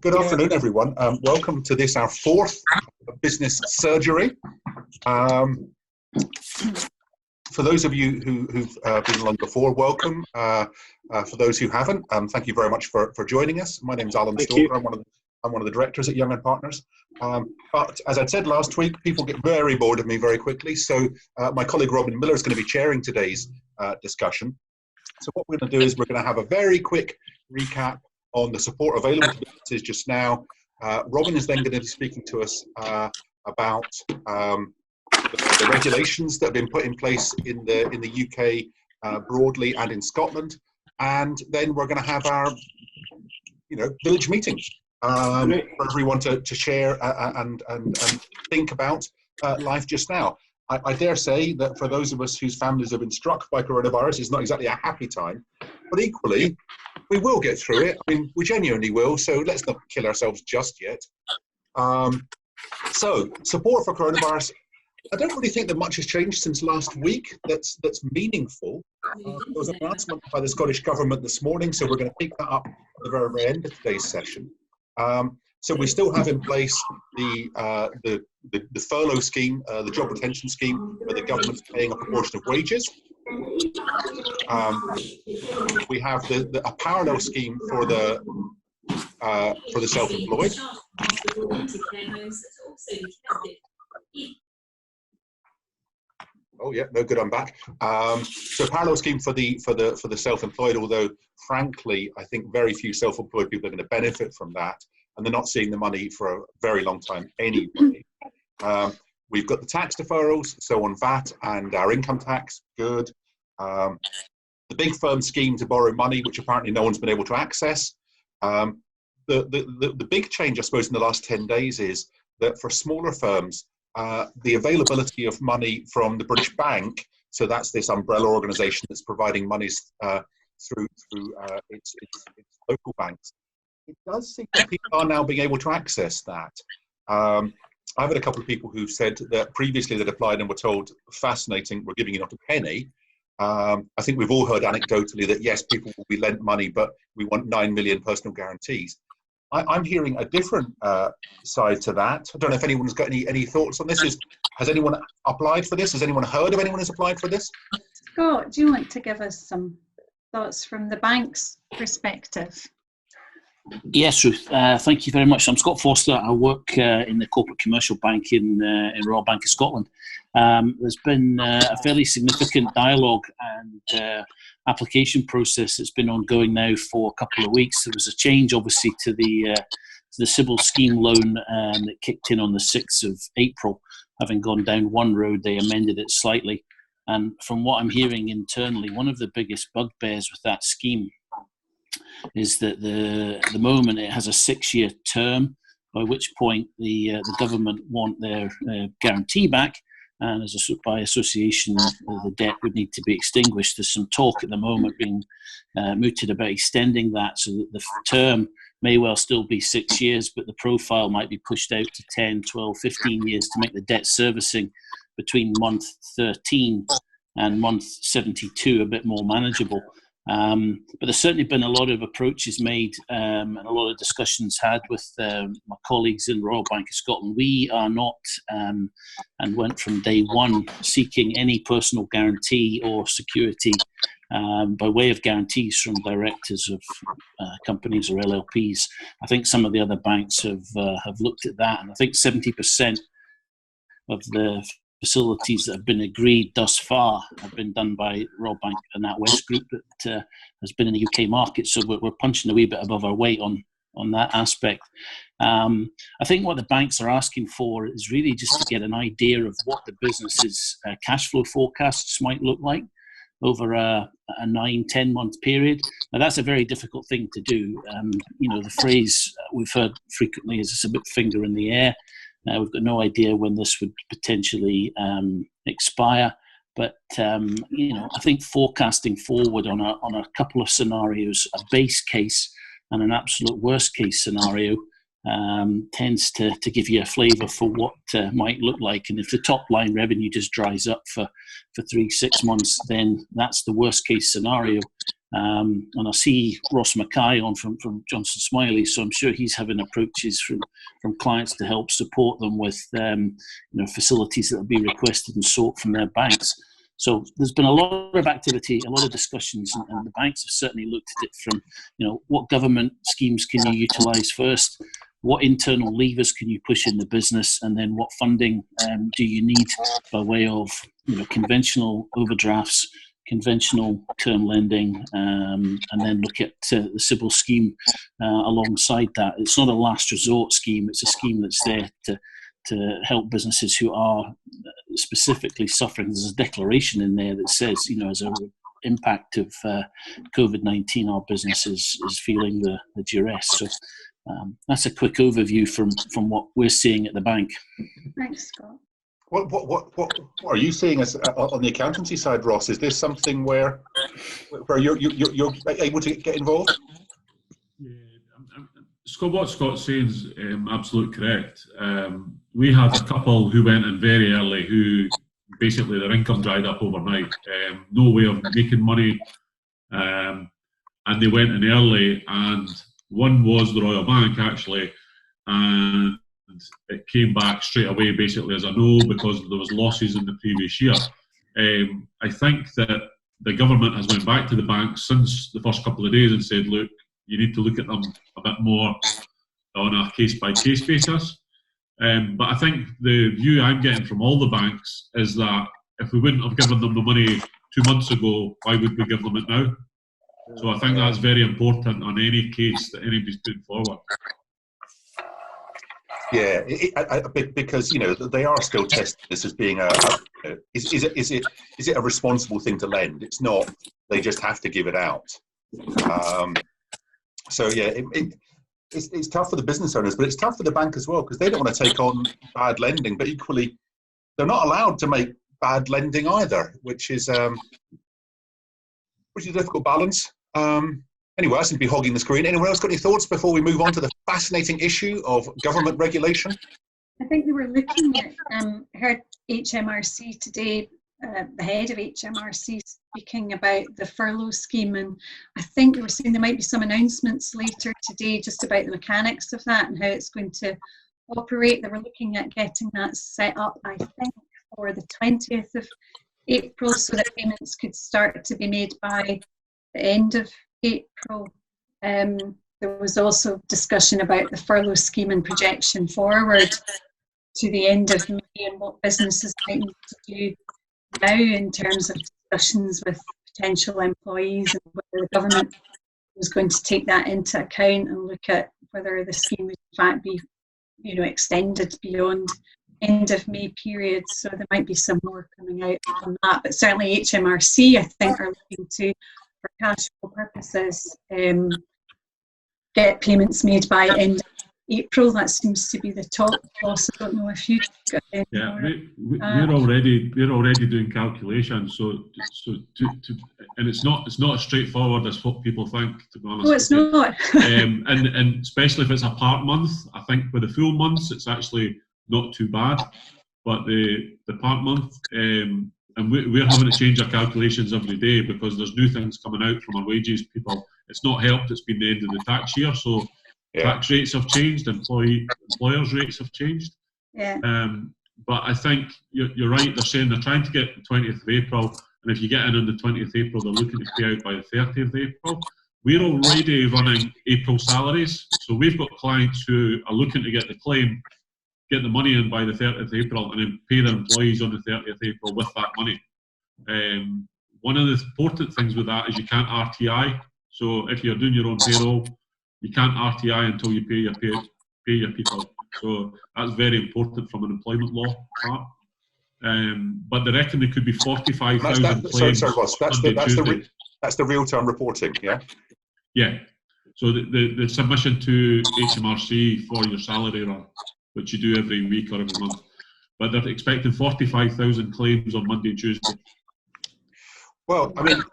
Good afternoon, everyone. Welcome to this, our fourth business surgery. For those of you who've been along before, welcome. For those who haven't, thank you very much for joining us. My name is Alan Stalker. I'm one of the directors at Young & Partners. But as I said last week, people get very bored of me very quickly. So my colleague Robin Miller is going to be chairing today's discussion. So what we're going to do is we're going to have a very quick recap on the support available to businesses just now. Robin is then going to be speaking to us about the regulations that have been put in place in the UK broadly and in Scotland, and then we're going to have our village meeting for everyone to share and think about life just now. I dare say that for those of us whose families have been struck by coronavirus, it's not exactly a happy time, but equally, we will get through it. I mean, we genuinely will, so let's not kill ourselves just yet. So, support for coronavirus. I don't really think that much has changed since last week that's meaningful. There was an announcement by the Scottish Government this morning, so we're going to pick that up at the very, very end of today's session. So we still have in place the furlough scheme, the job retention scheme, where the government's paying a proportion of wages. We have a parallel scheme for the self-employed. Oh yeah, no good. I'm back. So a parallel scheme for the self-employed. Although, frankly, I think very few self-employed people are going to benefit from that, and they're not seeing the money for a very long time anyway. We've got the tax deferrals, so on VAT and our income tax, good. The big firm scheme to borrow money, which apparently no one's been able to access. The big change, I suppose, in the last 10 days is that for smaller firms, the availability of money from the British Bank, so that's this umbrella organisation that's providing monies through its local banks, it does seem that people are now being able to access that. I've had a couple of people who've said that previously they'd applied and were told, fascinating, we're giving you not a penny. I think we've all heard anecdotally that, yes, people will be lent money, but we want 9 million personal guarantees. I'm hearing a different side to that. I don't know if anyone's got any thoughts on this. Has anyone applied for this? Has anyone heard of anyone who's applied for this? Scott, do you want to give us some thoughts from the bank's perspective? Yes, Ruth. Thank you very much. I'm Scott Foster. I work in the corporate commercial bank in Royal Bank of Scotland. There's been a fairly significant dialogue and application process that's been ongoing now for a couple of weeks. There was a change, obviously, to the Sybil scheme loan that kicked in on the 6th of April. Having gone down one road, they amended it slightly. And from what I'm hearing internally, one of the biggest bugbears with that scheme is that at the moment it has a 6-year term, by which point the government want their guarantee back, and by association the debt would need to be extinguished. There's some talk at the moment being mooted about extending that so that the term may well still be 6 years, but the profile might be pushed out to 10, 12, 15 years to make the debt servicing between month 13 and month 72 a bit more manageable. But there's certainly been a lot of approaches made and a lot of discussions had with my colleagues in Royal Bank of Scotland. We are not, and went from day one, seeking any personal guarantee or security by way of guarantees from directors of companies or LLPs. I think some of the other banks have looked at that, and I think 70% of the facilities that have been agreed thus far have been done by Royal Bank and that West Group that has been in the UK market. So we're punching a wee bit above our weight on that aspect. I think what the banks are asking for is really just to get an idea of what the business's cash flow forecasts might look like over a 9-10 month period. Now that's a very difficult thing to do. The phrase we've heard frequently is it's a bit finger in the air. We've got no idea when this would potentially expire, but I think forecasting forward on a couple of scenarios, a base case and an absolute worst case scenario, tends to give you a flavour for what might look like. And if the top line revenue just dries up for 3-6 months, then that's the worst case scenario. And I see Ross Mackay on from Johnson Smiley, so I'm sure he's having approaches from clients to help support them with facilities that will be requested and sought from their banks. So there's been a lot of activity, a lot of discussions, and the banks have certainly looked at it from, what government schemes can you utilise first, what internal levers can you push in the business, and then what funding do you need by way of conventional overdrafts, conventional term lending, and then look at the CBIL scheme alongside that. It's not a last resort scheme, it's a scheme that's there to help businesses who are specifically suffering. There's a declaration in there that says, as a impact of COVID-19, our business is feeling the duress. So that's a quick overview from what we're seeing at the bank. Thanks, Scott. What are you seeing as on the accountancy side, Ross? Is this something where you're able to get involved? Yeah, Scott, what Scott's saying is absolutely correct. We had a couple who went in very early, who basically their income dried up overnight, no way of making money, and they went in early. And one was the Royal Bank actually, and it came back straight away basically as a no because there was losses in the previous year. I think that the government has went back to the banks since the first couple of days and said, look, you need to look at them a bit more on a case-by-case basis. But I think the view I'm getting from all the banks is that if we wouldn't have given them the money 2 months ago, why would we give them it now? So I think that's very important on any case that anybody's putting forward. Yeah, because they are still testing this as being is it a responsible thing to lend? It's not. They just have to give it out. So yeah, it's tough for the business owners, but it's tough for the bank as well because they don't want to take on bad lending. But equally, they're not allowed to make bad lending either, which is a difficult balance. Anyway, I seem to be hogging the screen. Anyone else got any thoughts before we move on to the fascinating issue of government regulation? I think we were looking at, heard HMRC today, the head of HMRC speaking about the furlough scheme, and I think they were saying there might be some announcements later today just about the mechanics of that and how it's going to operate. They were looking at getting that set up, I think, for the 20th of April so that payments could start to be made by the end of April. There was also discussion about the furlough scheme and projection forward to the end of May and what businesses might need to do now in terms of discussions with potential employees and whether the government was going to take that into account and look at whether the scheme would in fact be extended beyond end of May period. So there might be some more coming out on that, but certainly HMRC I think are looking to, for cash flow purposes, get payments made by end of April. That seems to be the top loss. I don't know if you've got any more. We're already doing calculations. So and it's not as straightforward as what people think, to be honest. No, it's not. And especially if it's a part month, I think with the full months it's actually not too bad. But the part month, and we're having to change our calculations every day because there's new things coming out from our wages people. It's not helped, it's been the end of the tax year, so tax rates have changed, employers' rates have changed. Yeah. But I think you're right, they're saying they're trying to get the 20th of April, and if you get in on the 20th of April, they're looking to pay out by the 30th of April. We're already running April salaries, so we've got clients who are looking to get the money in by the 30th of April and then pay their employees on the 30th of April with that money. One of the important things with that is you can't RTI. So if you're doing your own payroll, you can't RTI until you pay your people. So that's very important from an employment law part. But they reckon there could be 45,000 claims. Sorry, Ross, that's the real-time reporting, yeah? Yeah. So the submission to HMRC for your salary run, which you do every week or every month. But they're expecting 45,000 claims on Monday and Tuesday. Well, I mean,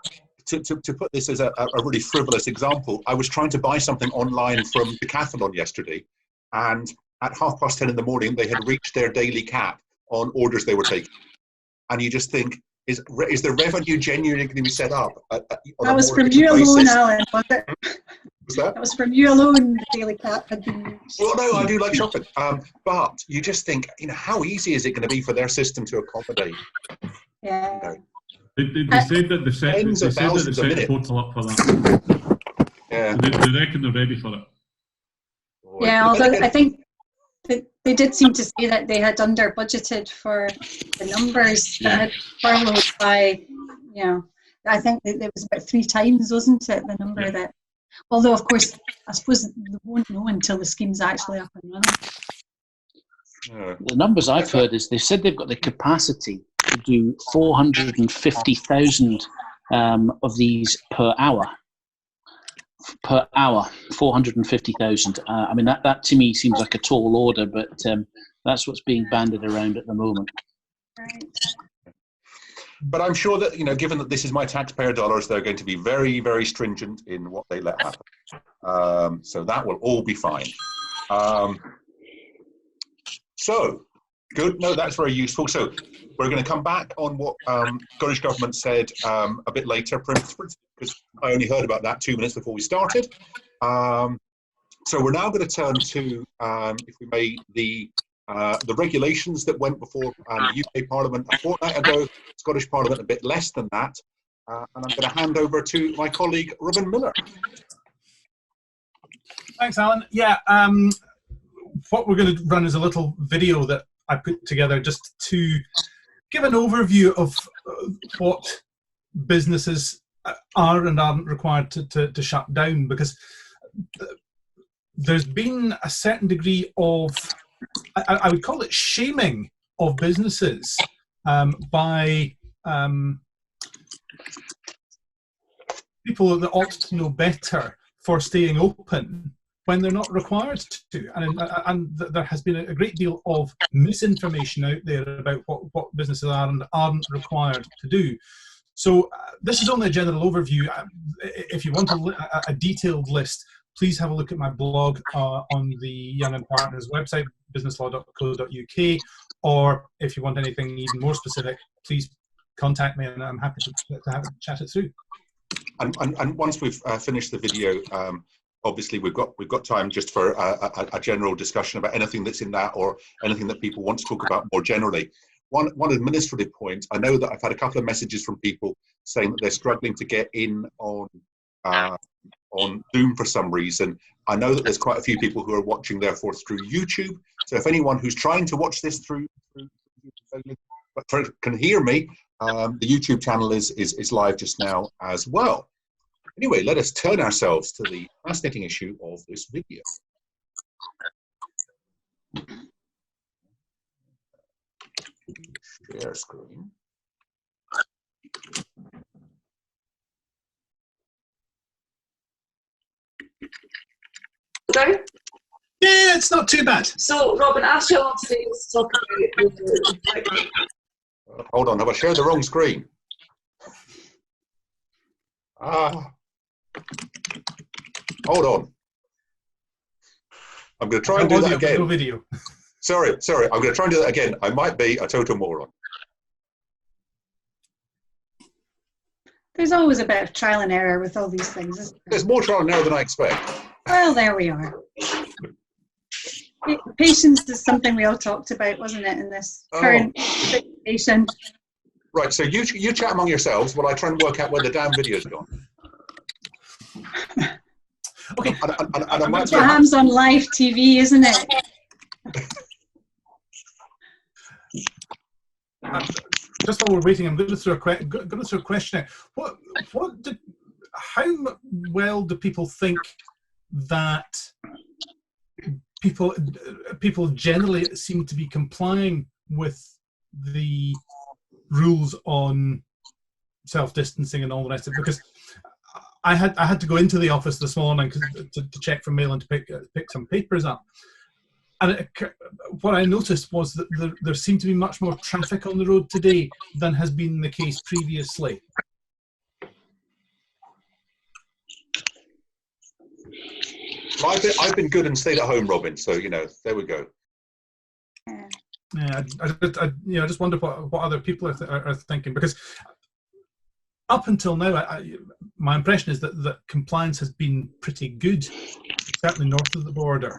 to put this as a really frivolous example, I was trying to buy something online from Decathlon yesterday, and at 10:30 in the morning, they had reached their daily cap on orders they were taking. And you just think, is the revenue genuinely going to be set up? That was from you alone, Alan, was it? Was that? That was from you alone, the Daily Cap had been used. Well, no, I do like shopping. But you just think, how easy is it going to be for their system to accommodate? Yeah. They said that they set the portal up for that. Yeah. They reckon they're ready for it. Yeah, although I think they did seem to say that they had under budgeted for the numbers that had furloughed by, I think it was about 3 times, wasn't it, the number that, although of course, I suppose they won't know until the scheme's actually up and running. The numbers I've heard is they said they've got the capacity to do 450,000 of these per hour. 450,000. I mean, that to me seems like a tall order, but that's what's being banded around at the moment. Right. But I'm sure that, given that this is my taxpayer dollars, they're going to be very, very stringent in what they let happen. So that will all be fine. So, good. No, that's very useful. So we're going to come back on what Scottish Government said a bit later, because I only heard about that 2 minutes before we started. So we're now going to turn to, if we may, the regulations that went before the UK Parliament a fortnight ago, Scottish Parliament a bit less than that. And I'm going to hand over to my colleague, Robin Miller. Thanks, Alan. Yeah, what we're going to run is a little video that I put together just to give an overview of what businesses are and aren't required to shut down, because there's been a certain degree of, I would call it shaming of businesses by people that ought to know better for staying open when they're not required to. And there has been a great deal of misinformation out there about what businesses are and aren't required to do. So this is only a general overview. If you want a detailed list, please have a look at my blog on the Young & Partners website, businesslaw.co.uk, or if you want anything even more specific, please contact me and I'm happy to have chat it through. And once we've finished the video, obviously we've got time just for a general discussion about anything that's in that or anything that people want to talk about more generally. One administrative point, I know that I've had a couple of messages from people saying that they're struggling to get in on Zoom for some reason. I know that there's quite a few people who are watching therefore through YouTube. So if anyone who's trying to watch this through but can hear me, the YouTube channel is live just now as well. Anyway, let us turn ourselves to the fascinating issue of this video. Share screen. Sorry? Yeah, it's not too bad. So, Robin, actually, I want to talk about Hold on, have I shared the wrong screen? Hold on. I'm going to try and do that again. No video. Sorry, I'm going to try and do that again. I might be a total moron. There's always a bit of trial and error with all these things, isn't there? There's more trial and error than I expect. Well, there we are. Patience is something we all talked about, wasn't it, in this current situation? Right, so you chat among yourselves while I try and work out where the damn video's gone. Okay. And That's what happens on live TV, isn't it? Just while we're waiting, I'm going to throw a question out. How well do people think that people generally seem to be complying with the rules on self-distancing and all the rest of it? Because I had to go into the office this morning to check for mail and to pick some papers up. And what I noticed was that there seemed to be much more traffic on the road today than has been the case previously. I've been good and stayed at home, Robin. So there we go. Yeah, I just wonder what other people are thinking, because up until now, my impression is that compliance has been pretty good, certainly north of the border.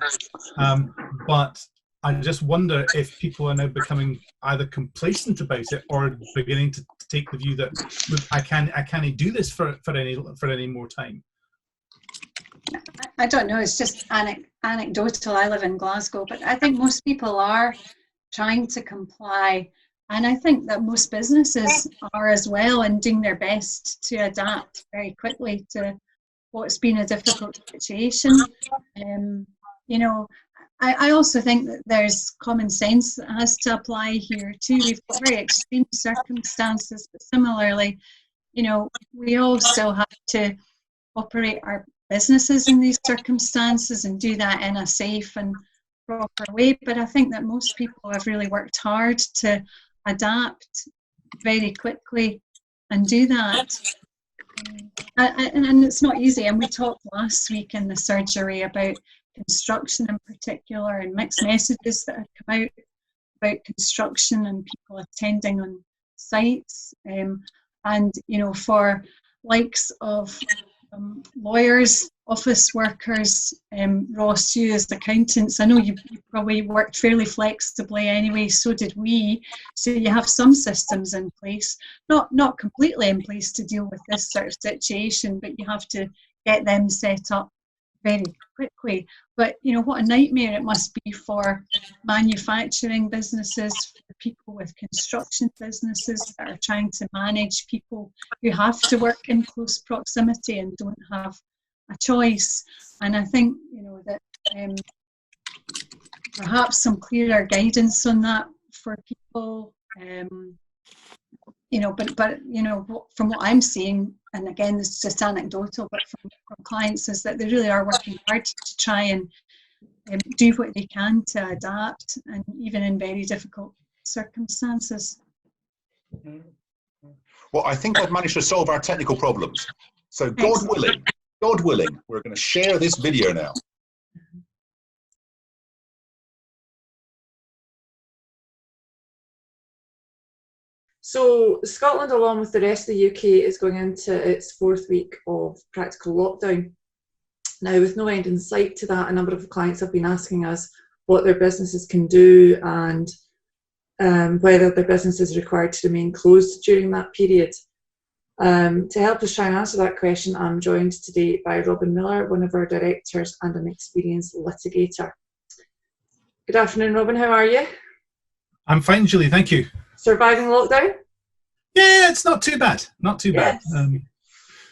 But I just wonder if people are now becoming either complacent about it or beginning to take the view that, look, I can't do this for any more time. I don't know. It's just anecdotal. I live in Glasgow, but I think most people are trying to comply. And I think that most businesses are as well, and doing their best to adapt very quickly to what's been a difficult situation. You know, I also think that there's common sense that has to apply here too. We've got very extreme circumstances, but similarly, you know, we all still have to operate our businesses in these circumstances and do that in a safe and proper way. But I think that most people have really worked hard to adapt very quickly and do that. And it's not easy. And we talked last week in the surgery about construction in particular, and mixed messages that had come out about construction and people attending on sites. And, you know, for likes of lawyers, office workers, Ross, you as accountants, I know you probably worked fairly flexibly anyway, so did we. So you have some systems in place, not completely in place to deal with this sort of situation, but you have to get them set up very quickly. But, you know, what a nightmare it must be for manufacturing businesses, for people with construction businesses that are trying to manage people who have to work in close proximity and don't have a choice. And I think, you know, that perhaps some clearer guidance on that for people, you know, but you know, from what I'm seeing, and again, this is just anecdotal, but from clients, is that they really are working hard to try and do what they can to adapt, and even in very difficult circumstances. Well, I think I've managed to solve our technical problems. So God willing, we're going to share this video now. So Scotland, along with the rest of the UK, is going into its fourth week of practical lockdown. Now, with no end in sight to that, a number of clients have been asking us what their businesses can do and whether their business is required to remain closed during that period. To help us try and answer that question, I'm joined today by Robin Miller, one of our directors and an experienced litigator. Good afternoon, Robin. How are you? I'm fine, Julie. Thank you. Surviving lockdown? Yeah, it's not too bad. Not too bad.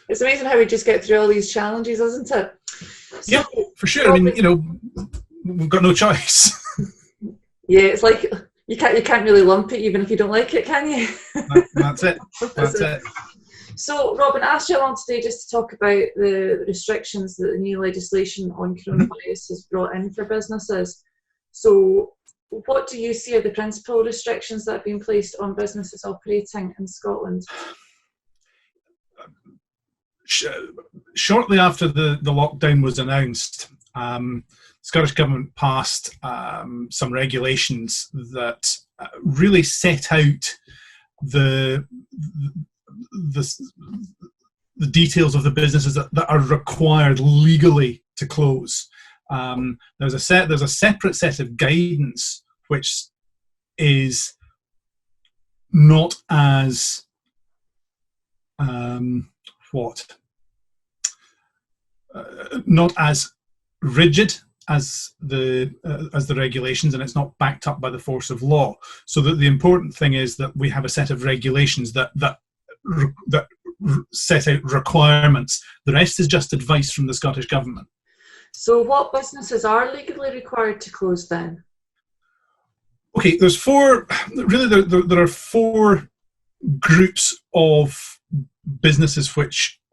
It's amazing how we just get through all these challenges, isn't it? So, yeah, for sure. I mean, you know, we've got no choice. Yeah, it's like you can't really lump it even if you don't like it, can you? That's it. That's it. So, Robin, I asked you along today just to talk about the restrictions that the new legislation on coronavirus has brought in for businesses. So, what do you see are the principal restrictions that have been placed on businesses operating in Scotland? Shortly after the lockdown was announced, the Scottish Government passed some regulations that really set out the details of the businesses that are required legally to close. There's a separate set of guidance which is not as not as rigid as the regulations, and it's not backed up by the force of law. So that the important thing is that we have a set of regulations that set out requirements. The rest is just advice from the Scottish Government. So what businesses are legally required to close then? Okay, there are four groups of businesses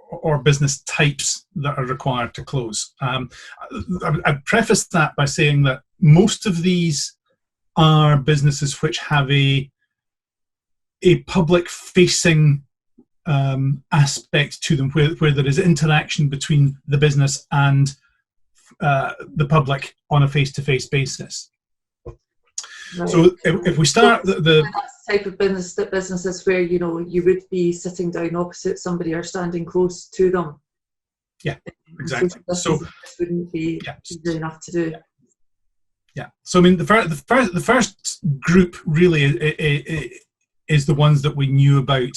or business types that are required to close. I'd preface that by saying that most of these are businesses which have a public-facing aspect to them, where there is interaction between the business and the public on a face-to-face basis. Right. So if we start the type of businesses where you would be sitting down opposite somebody or standing close to them. Yeah, exactly. So this wouldn't be easy enough to do. Yeah. So I mean, the first group really is the ones that we knew about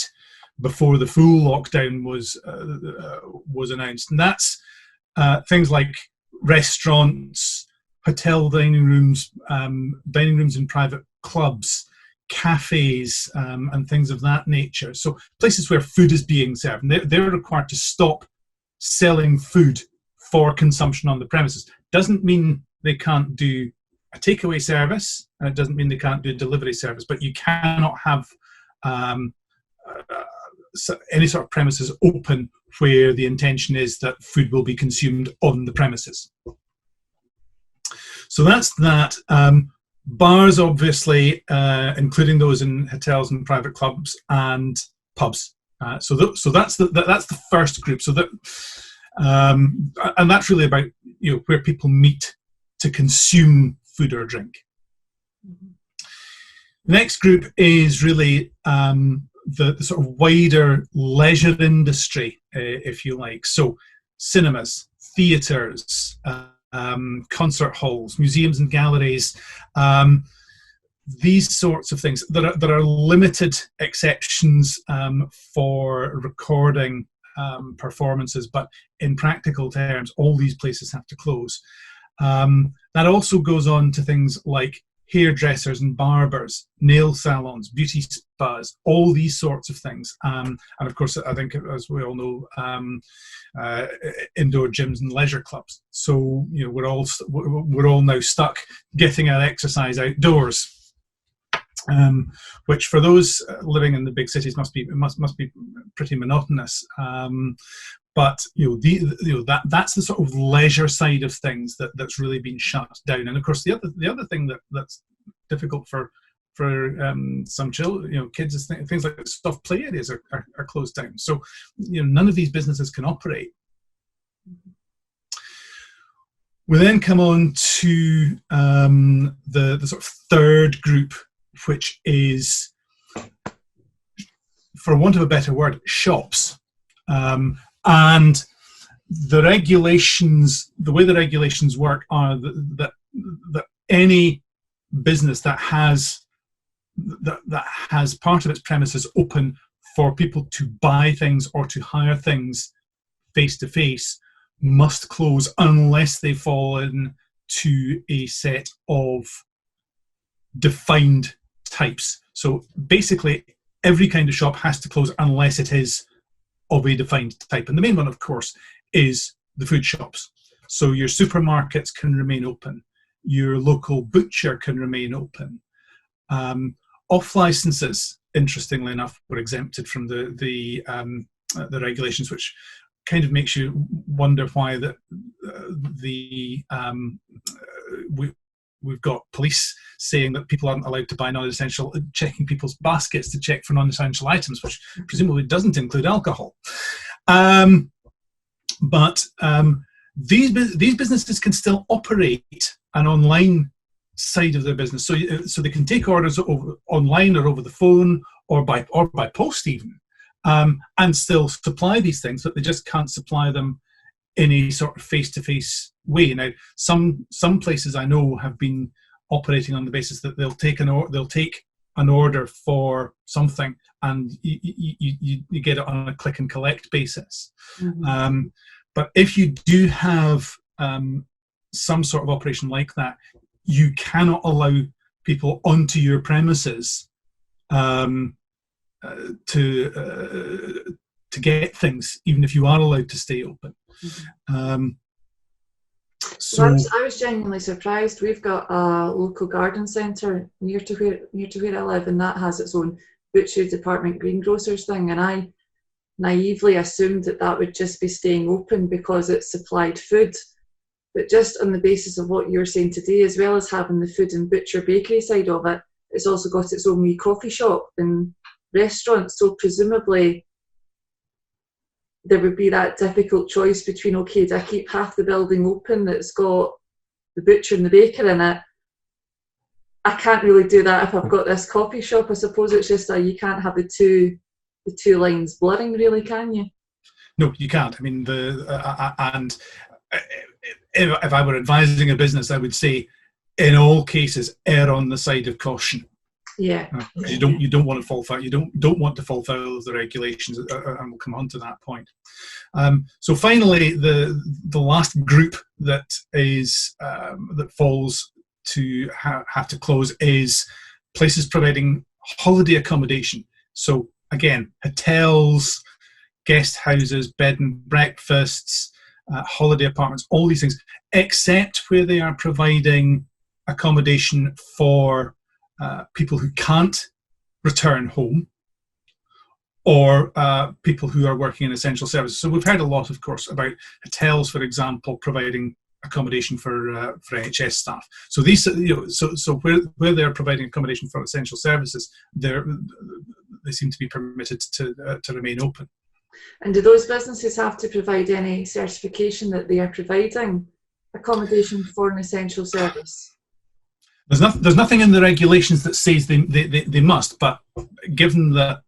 before the full lockdown was announced, and that's things like restaurants, hotel dining rooms in private clubs, cafes, and things of that nature. So places where food is being served, and they're required to stop selling food for consumption on the premises. Doesn't mean they can't do a takeaway service, and it doesn't mean they can't do a delivery service, but you cannot have any sort of premises open where the intention is that food will be consumed on the premises. So that's that. Bars, obviously, including those in hotels and private clubs and pubs. So that's the first group. So that and that's really about where people meet to consume food or drink. Mm-hmm. The next group is really the sort of wider leisure industry, if you like. So cinemas, theatres, concert halls, museums and galleries, these sorts of things. There are limited exceptions for recording performances, but in practical terms, all these places have to close. That also goes on to things like hairdressers and barbers, nail salons, beauty spas, all these sorts of things. And of course, I think, as we all know, indoor gyms and leisure clubs. So we're all now stuck getting our exercise outdoors, which for those living in the big cities must be pretty monotonous. But that's the sort of leisure side of things that's really been shut down. And of course, the other thing that's difficult for some children, kids, is things like soft play areas are closed down. So none of these businesses can operate. We then come on to the sort of third group, which is, for want of a better word, shops. And the way the regulations work are that any business that has part of its premises open for people to buy things or to hire things face to face must close unless they fall into a set of defined types. So basically, every kind of shop has to close unless it is of a defined type. And the main one, of course, is the food shops. So your supermarkets can remain open. Your local butcher can remain open. Off licenses, interestingly enough, were exempted from the regulations, which kind of makes you wonder why we've got police saying that people aren't allowed to buy non-essential, checking people's baskets to check for non-essential items, which presumably doesn't include alcohol. But these businesses can still operate an online side of their business, so they can take orders online or over the phone or by post even, and still supply these things, but they just can't supply them in a sort of face-to-face way. Now, some places I know have been operating on the basis that they'll take an order for something, and you get it on a click and collect basis. Mm-hmm. But if you do have some sort of operation like that, you cannot allow people onto your premises to get things, even if you are allowed to stay open. Mm-hmm. So I was genuinely surprised. We've got a local garden centre near to where I live, and that has its own butchery department, greengrocers thing. And I naively assumed that would just be staying open because it supplied food. But just on the basis of what you're saying today, as well as having the food and butcher bakery side of it, it's also got its own wee coffee shop and restaurant. So presumably there would be that difficult choice between, okay, do I keep half the building open that's got the butcher and the baker in it, I can't really do that if I've got this coffee shop. I suppose it's just you can't have the two lines blurring, really, can you? No, you can't. I mean, if I were advising a business, I would say, in all cases, err on the side of caution. Yeah. You don't want to fall foul. You don't want to fall foul of the regulations, and we'll come on to that point. So finally, the last group that is that falls to have to close is places providing holiday accommodation. So again, hotels, guest houses, bed and breakfasts, holiday apartments, all these things, except where they are providing accommodation for people who can't return home, or people who are working in essential services. So we've heard a lot, of course, about hotels, for example, providing accommodation for NHS staff. So these, so where they're providing accommodation for essential services, they seem to be permitted to remain open. And do those businesses have to provide any certification that they are providing accommodation for an essential service? There's nothing in the regulations that says they must, but given that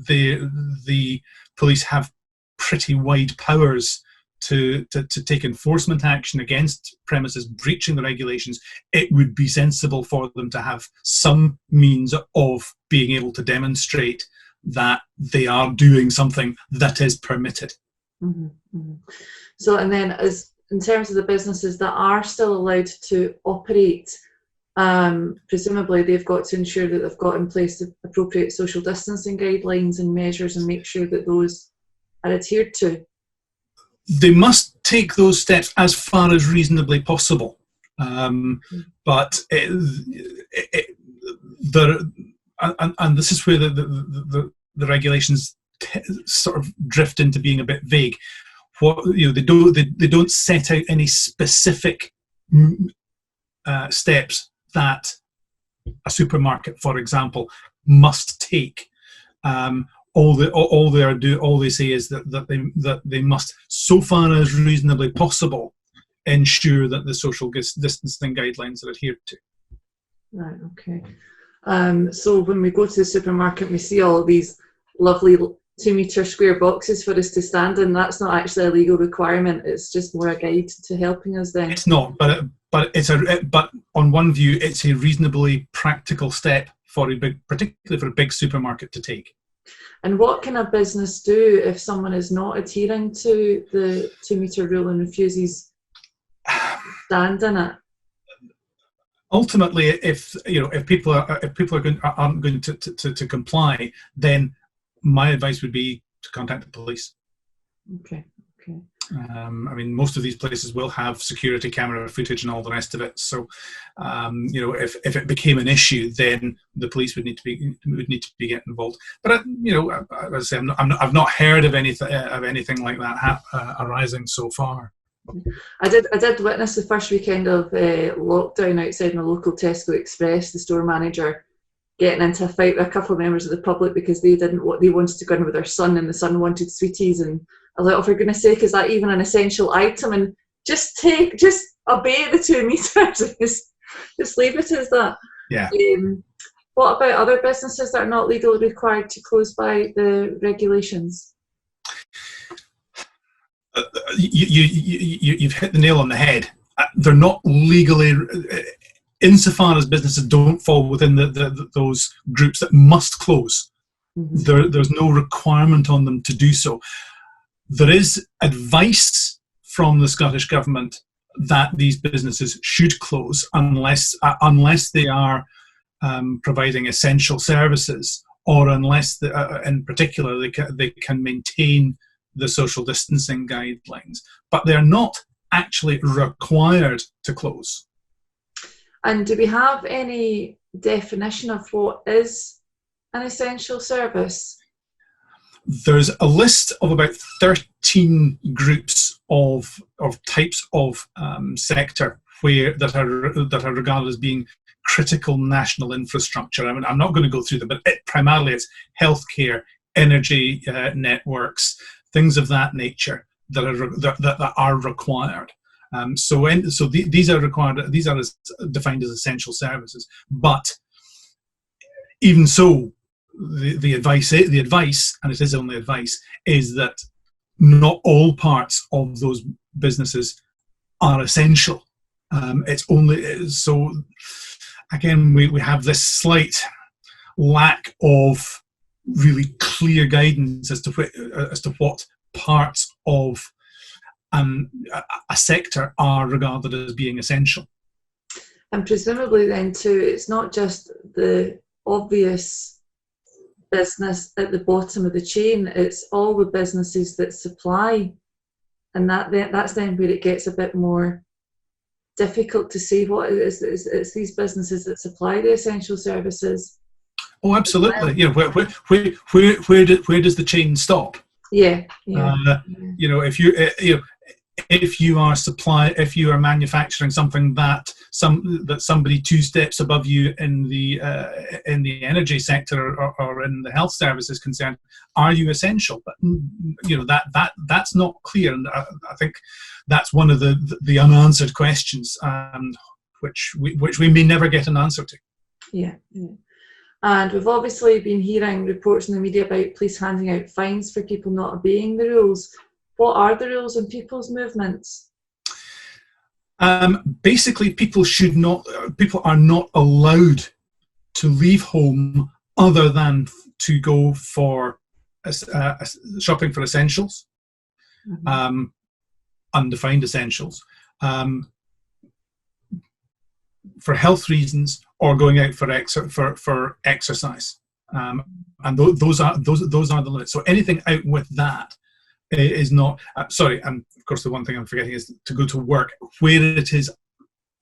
the police have pretty wide powers to take enforcement action against premises breaching the regulations, it would be sensible for them to have some means of being able to demonstrate that they are doing something that is permitted. Mm-hmm, mm-hmm. So, and then as in terms of the businesses that are still allowed to operate, presumably they've got to ensure that they've got in place the appropriate social distancing guidelines and measures and make sure that those are adhered to. They must take those steps as far as reasonably possible, but and this is where the regulations sort of drift into being a bit vague. They don't set out any specific steps that a supermarket, for example, must take. All they say is that they must, so far as reasonably possible, ensure that the social distancing guidelines are adhered to. Right. Okay. So when we go to the supermarket, we see all these lovely 2-metre square boxes for us to stand in. That's not actually a legal requirement. It's just more a guide to helping us then. It's not, but on one view, it's a reasonably practical step particularly for a big supermarket to take. And what can a business do if someone is not adhering to the 2-metre rule and refuses to stand in it? Ultimately, if people aren't going to comply, then my advice would be to contact the police. Okay. I mean, most of these places will have security camera footage and all the rest of it. So, if it became an issue, then the police would need to be getting involved. But as I say, I've not heard of anything like that arising so far. I did witness the first weekend of lockdown outside my local Tesco Express, the store manager getting into a fight with a couple of members of the public because they wanted to go in with their son and the son wanted sweeties, and I was like, oh, for goodness sake, is that even an essential item? And just obey the 2 meters. just leave it as that. Yeah. What about other businesses that are not legally required to close by the regulations? You've hit the nail on the head. They're not legally, insofar as businesses don't fall within those groups that must close. Mm-hmm. There's no requirement on them to do so. There is advice from the Scottish Government that these businesses should close unless they are providing essential services, or unless, in particular, they can maintain the social distancing guidelines. But they're not actually required to close. And do we have any definition of what is an essential service? There's a list of about 13 groups of types of sector that are regarded as being critical national infrastructure. I mean, I'm not going to go through them, but primarily it's healthcare, energy networks, things of that nature that are required. These are required. These are defined as essential services. But even so, the advice, and it is only advice, is that not all parts of those businesses are essential. It's only so. Again, we have this slight lack of really clear guidance as to what parts of a sector are regarded as being essential. And presumably then too, it's not just the obvious business at the bottom of the chain, it's all the businesses that supply, and that's then where it gets a bit more difficult to say what it is. It's these businesses that supply the essential services. Oh, absolutely. You know, where does the chain stop? Yeah. You know, if you are manufacturing something that somebody two steps above you in the energy sector or in the health service is concerned, are you essential? But you know that's not clear, and I think that's one of the unanswered questions, which we may never get an answer to. Yeah. And we've obviously been hearing reports in the media about police handing out fines for people not obeying the rules. What are the rules on people's movements? Basically, people are not allowed to leave home other than to go for shopping for essentials, undefined essentials, for health reasons, or going out for exercise, and those are the limits. So anything out with that is not and of course the one thing I'm forgetting is to go to work where it is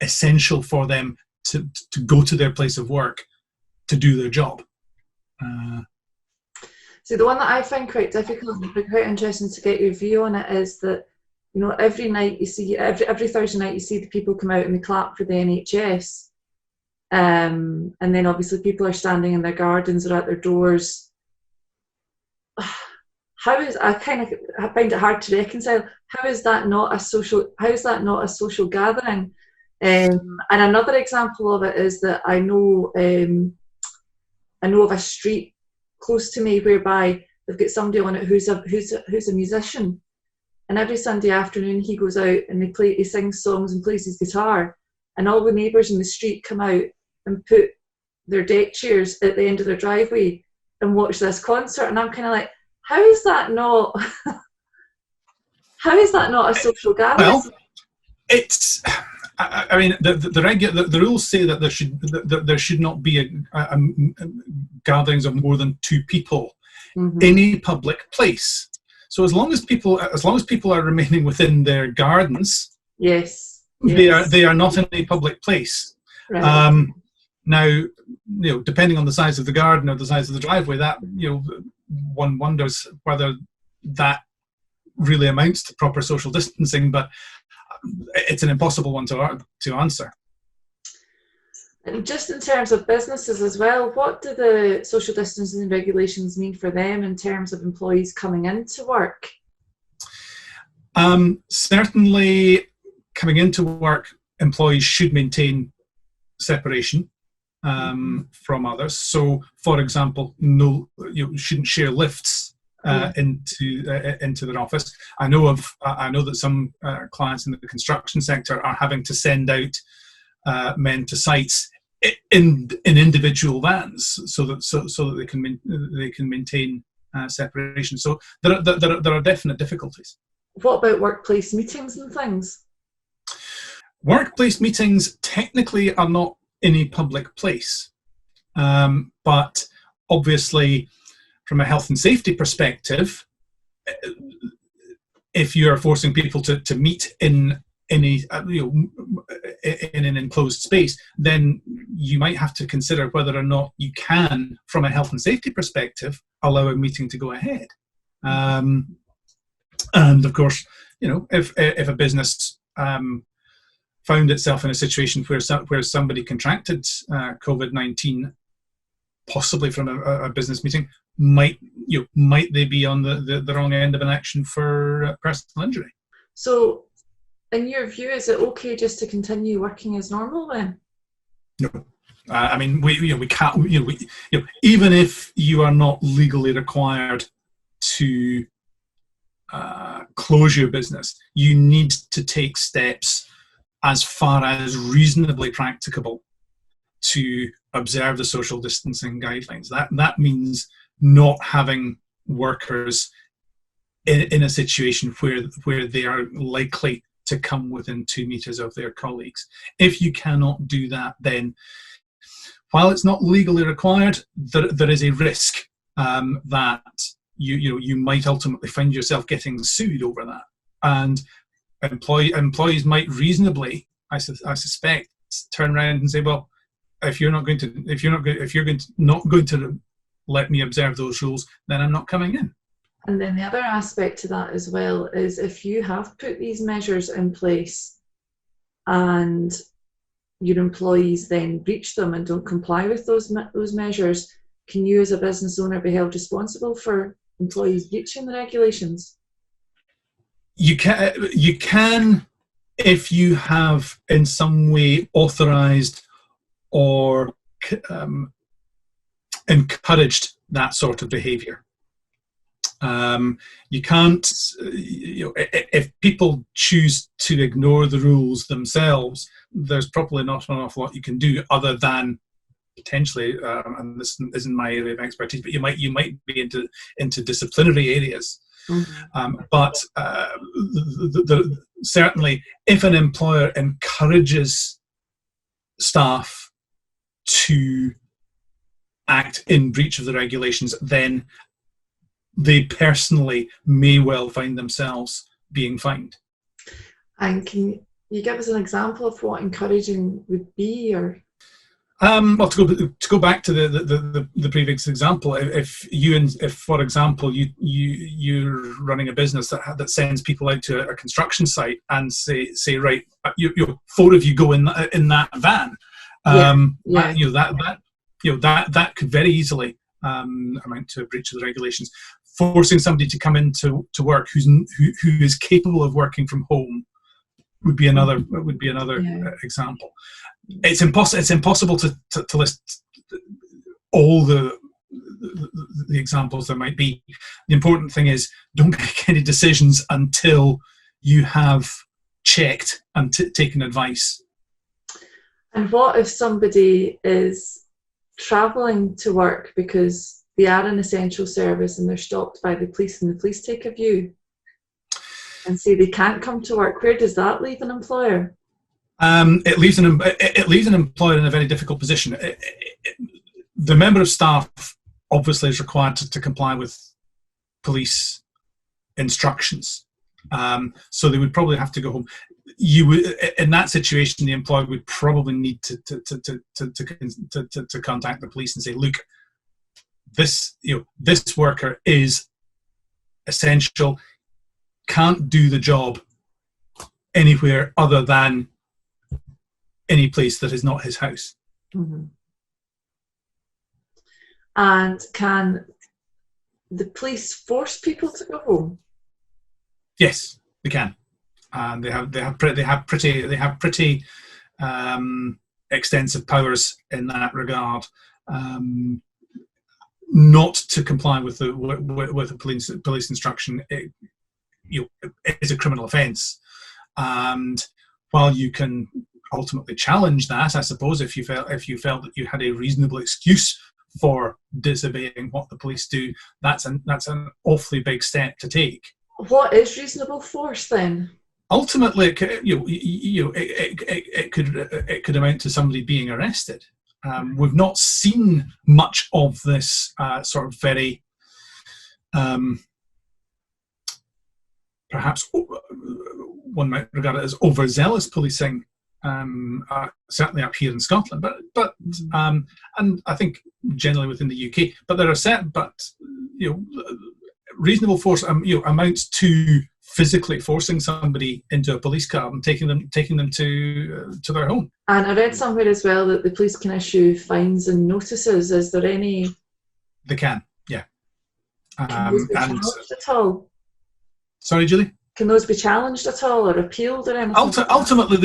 essential for them to go to their place of work to do their job. So the one that I find quite difficult and quite interesting to get your view on it is that, you know, every night you see, every Thursday night you see the people come out and they clap for the NHS, and then obviously people are standing in their gardens or at their doors. I find it hard to reconcile. How is that not a social gathering? And another example of it is that I know of a street close to me whereby they've got somebody on it who's a musician, and every Sunday afternoon he goes out and he sings songs and plays his guitar, and all the neighbours in the street come out and put their deck chairs at the end of their driveway and watch this concert, and I'm kind of like, how is that not a social gathering? Well, it's. I mean, the rules say that there should not be a gatherings of more than two people in a public place. So as long as people are remaining within their gardens, yes. they are not in a public place. Right. Now, you know, depending on the size of the garden or the size of the driveway, that, you know, one wonders whether that really amounts to proper social distancing, but it's an impossible one to answer. And just in terms of businesses as well, what do the social distancing regulations mean for them in terms of employees coming into work? Certainly, coming into work, employees should maintain separation from others. So, for example, you shouldn't share lifts into their office. I know that some clients in the construction sector are having to send out men to sites in individual vans so that they can maintain separation. So there are definite difficulties. What about workplace meetings and things? Workplace meetings technically are not in a public place, but obviously, from a health and safety perspective, if you are forcing people to meet in an enclosed space, then you might have to consider whether or not you can, from a health and safety perspective, allow a meeting to go ahead. And of course, you know, if a business found itself in a situation where somebody contracted COVID-19, possibly from a business meeting, might they be on the wrong end of an action for personal injury? So in your view, is it okay just to continue working as normal then? No. I mean, we can't. Even if you are not legally required to close your business, you need to take steps as far as reasonably practicable to observe the social distancing guidelines. That means not having workers in a situation where they are likely to come within 2 meters of their colleagues. If you cannot do that, then while it's not legally required, there is a risk that you might ultimately find yourself getting sued over that, and employees might reasonably, I suspect, turn around and say, well, if you're not going to let me observe those rules, then I'm not coming in. And then the other aspect to that as well is, if you have put these measures in place and your employees then breach them and don't comply with those measures, can you as a business owner be held responsible for employees breaching the regulations? You can if you have in some way authorised or encouraged that sort of behaviour. You can't, if people choose to ignore the rules themselves, there's probably not an awful lot you can do other than potentially, and this isn't my area of expertise, but you might be into disciplinary areas. Mm-hmm. But certainly, if an employer encourages staff to act in breach of the regulations, then they personally may well find themselves being fined. And can you give us an example of what encouraging would be? Or well, to go back to the previous example, if for example you're running a business that sends people out to a construction site and say right, you 4 of you go in that van, that could very easily amount to a breach of the regulations. Forcing somebody to come into work who is capable of working from home would be another example. It's impossible to list all the examples there might be. The important thing is, don't make any decisions until you have checked and taken advice. And what if somebody is travelling to work because they are an essential service and they're stopped by the police, and the police take a view and say they can't come to work? Where does that leave an employer? It leaves an employer in a very difficult position. The member of staff obviously is required to comply with police instructions, so they would probably have to go home. In that situation, the employer would probably need to contact the police and say, look, this worker is essential, can't do the job anywhere other than any place that is not his house. Mm-hmm. And can the police force people to go home? Yes, they can, and they have pretty extensive powers in that regard. Not to comply with the police instruction, it is a criminal offence, and while you can ultimately challenge that, I suppose, if you felt that you had a reasonable excuse for disobeying what the police do, that's an awfully big step to take. What is reasonable force then? Ultimately, it could amount to somebody being arrested. We've not seen much of this sort of very, perhaps one might regard it as overzealous policing, certainly up here in Scotland, but and I think generally within the UK. But there are certain, reasonable force amounts to physically forcing somebody into a police car and taking them to their home. And I read somewhere as well that the police can issue fines and notices. Is there any? They can, yeah. Can those be charged at all? Sorry, Julie? can those be challenged at all or appealed or anything? Ultimately,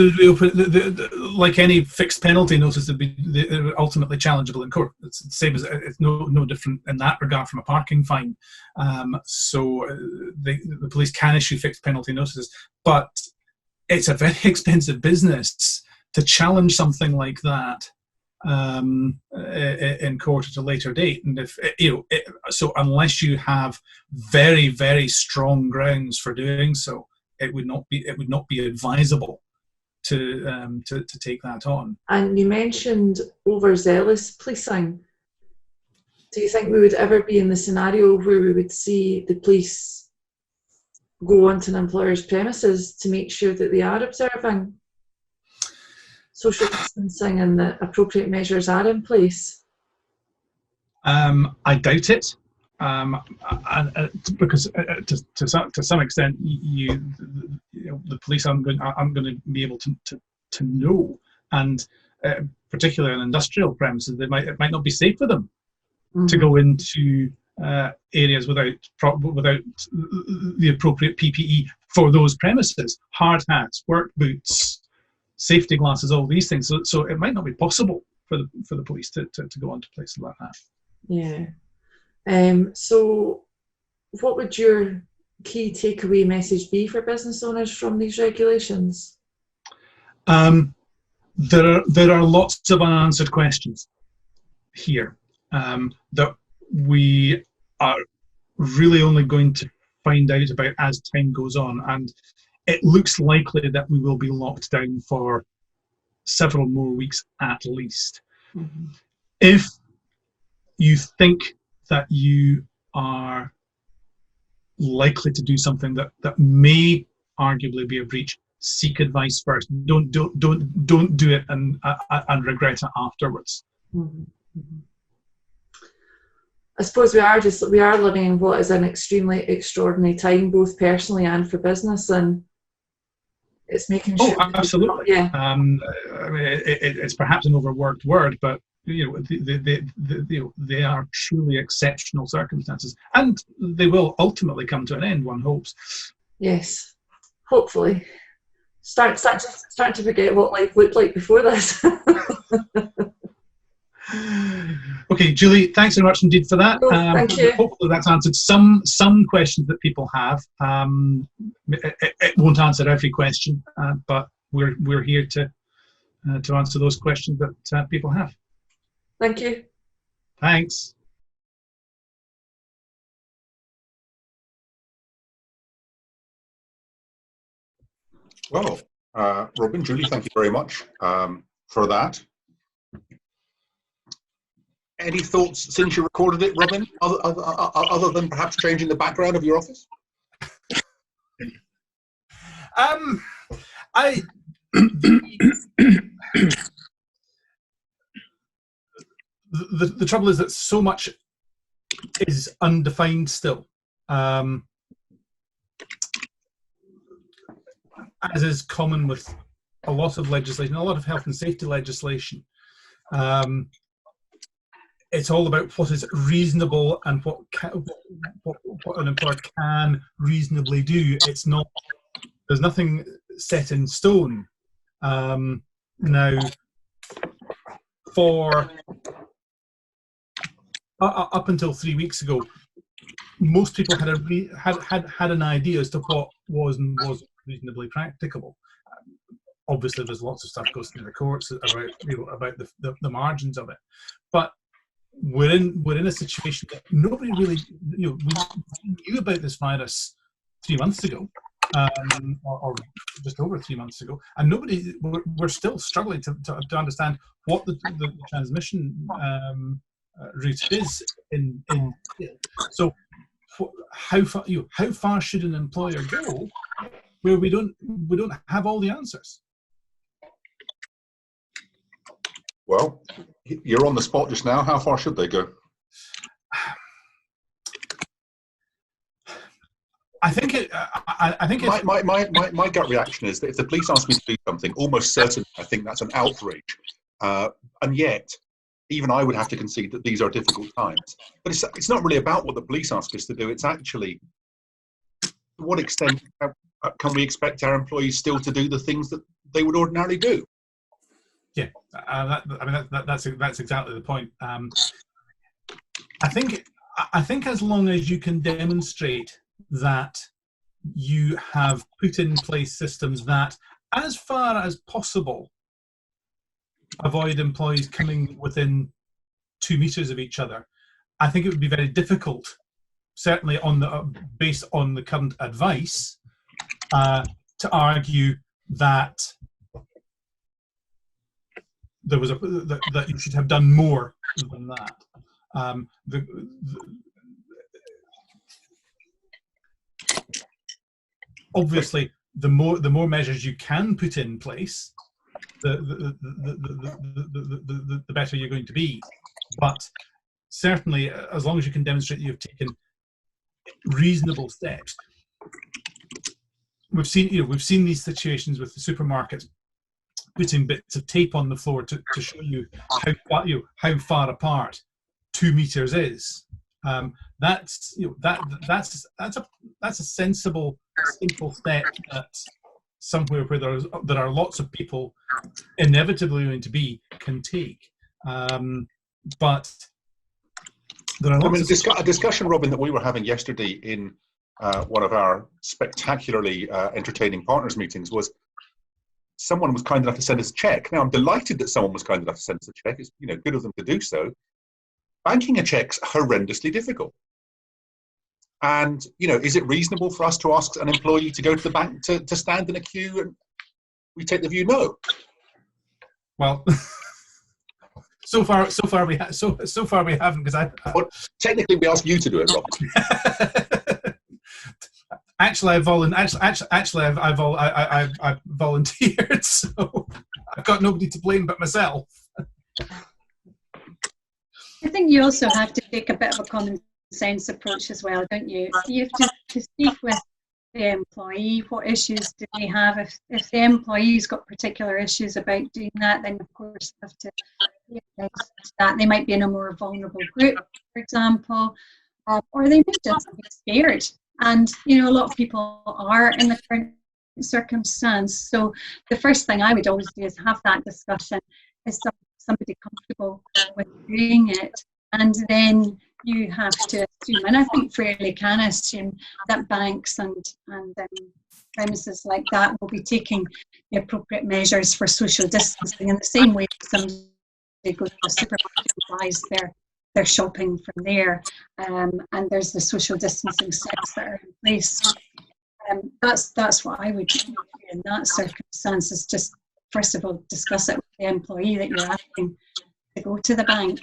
like any fixed penalty notice, they're ultimately challengeable in court. It's the same as it's no different in that regard from a parking fine. So the police can issue fixed penalty notices, but it's a very expensive business to challenge something like that in court at a later date. And if so, unless you have very, very strong grounds for doing so, it would not be advisable to take that on. And you mentioned overzealous policing. Do you think we would ever be in the scenario where we would see the police go onto an employer's premises to make sure that they are observing social distancing and the appropriate measures are in place? I doubt it, because to some extent, the police aren't going to be able to know, and particularly on industrial premises, it might not be safe for them to go into areas without the appropriate PPE for those premises: hard hats, work boots, safety glasses, all these things. So it might not be possible for the police to go onto places like that. Yeah. So what would your key takeaway message be for business owners from these regulations? There are lots of unanswered questions here that we are really only going to find out about as time goes on, and it looks likely that we will be locked down for several more weeks at least. Mm-hmm. If you think that you are likely to do something that may arguably be a breach, seek advice first. Don't do it and regret it afterwards. Mm-hmm. Mm-hmm. I suppose we are living in what is an extremely extraordinary time, both personally and for business, and it's making sure. Oh, absolutely. Yeah. I mean, it's perhaps an overworked word, but they are truly exceptional circumstances, and they will ultimately come to an end, one hopes. Yes, hopefully. Start to forget what life looked like before this. Okay, Julie, thanks very much indeed for that. Thank you. Hopefully that's answered some questions that people have. It won't answer every question, but we're here to answer those questions that people have. Thank you. Thanks. Well, Robin, Julie, thank you very much for that. Any thoughts since you recorded it, Robin, other than perhaps changing the background of your office? The trouble is that so much is undefined still. As is common with a lot of legislation, a lot of health and safety legislation. It's all about what is reasonable and what an employer can reasonably do. It's not. There's nothing set in stone. Now, for up until 3 weeks ago, most people had an idea as to what was and wasn't reasonably practicable. Obviously, there's lots of stuff goes through the courts about the margins of it, but we're in a situation that nobody really we knew about this virus 3 months ago, or just over 3 months ago, and we're still struggling to understand what the transmission route is in. So how far should an employer go where we don't have all the answers? Well, you're on the spot just now. How far should they go? I think my gut reaction is that if the police ask me to do something, almost certainly I think that's an outrage. And yet, even I would have to concede that these are difficult times. But it's not really about what the police ask us to do. It's actually to what extent can we expect our employees still to do the things that they would ordinarily do? Yeah, that's exactly the point. I think as long as you can demonstrate that you have put in place systems that, as far as possible, avoid employees coming within 2 meters of each other, I think it would be very difficult, certainly based on the current advice, to argue that that you should have done more than that. Obviously, the more measures you can put in place, the better you're going to be. But certainly, as long as you can demonstrate that you've taken reasonable steps, we've seen these situations with the supermarkets putting bits of tape on the floor to show you how far apart 2 meters is. That's a sensible, simple step that somewhere where there are lots of people inevitably going to be can take. But there are lots a discussion, Robin, that we were having yesterday in one of our spectacularly entertaining partners meetings was someone was kind enough to send us a check. Now, I'm delighted that someone was kind enough to send us a check. It's good of them to do so. Banking a check's horrendously difficult. And, is it reasonable for us to ask an employee to go to the bank to stand in a queue? And we take the view, no. Well, so far we haven't, because well, technically we ask you to do it, Robin. Actually, I've volunteered, so I've got nobody to blame but myself. I think you also have to take a bit of a common sense approach as well, don't you? You have to speak with the employee. What issues do they have? If the employee's got particular issues about doing that, then of course you have to that. They might be in a more vulnerable group, for example, or they may just be scared. And a lot of people are in the current circumstance. So the first thing I would always do is have that discussion. Is somebody comfortable with doing it? And then you have to assume, and I think fairly can assume, that banks and premises like that will be taking the appropriate measures for social distancing in the same way somebody goes to the supermarket and buys their shopping from there, and there's the social distancing steps that are in place. That's what I would do in that circumstance, is just first of all discuss it with the employee that you're asking to go to the bank,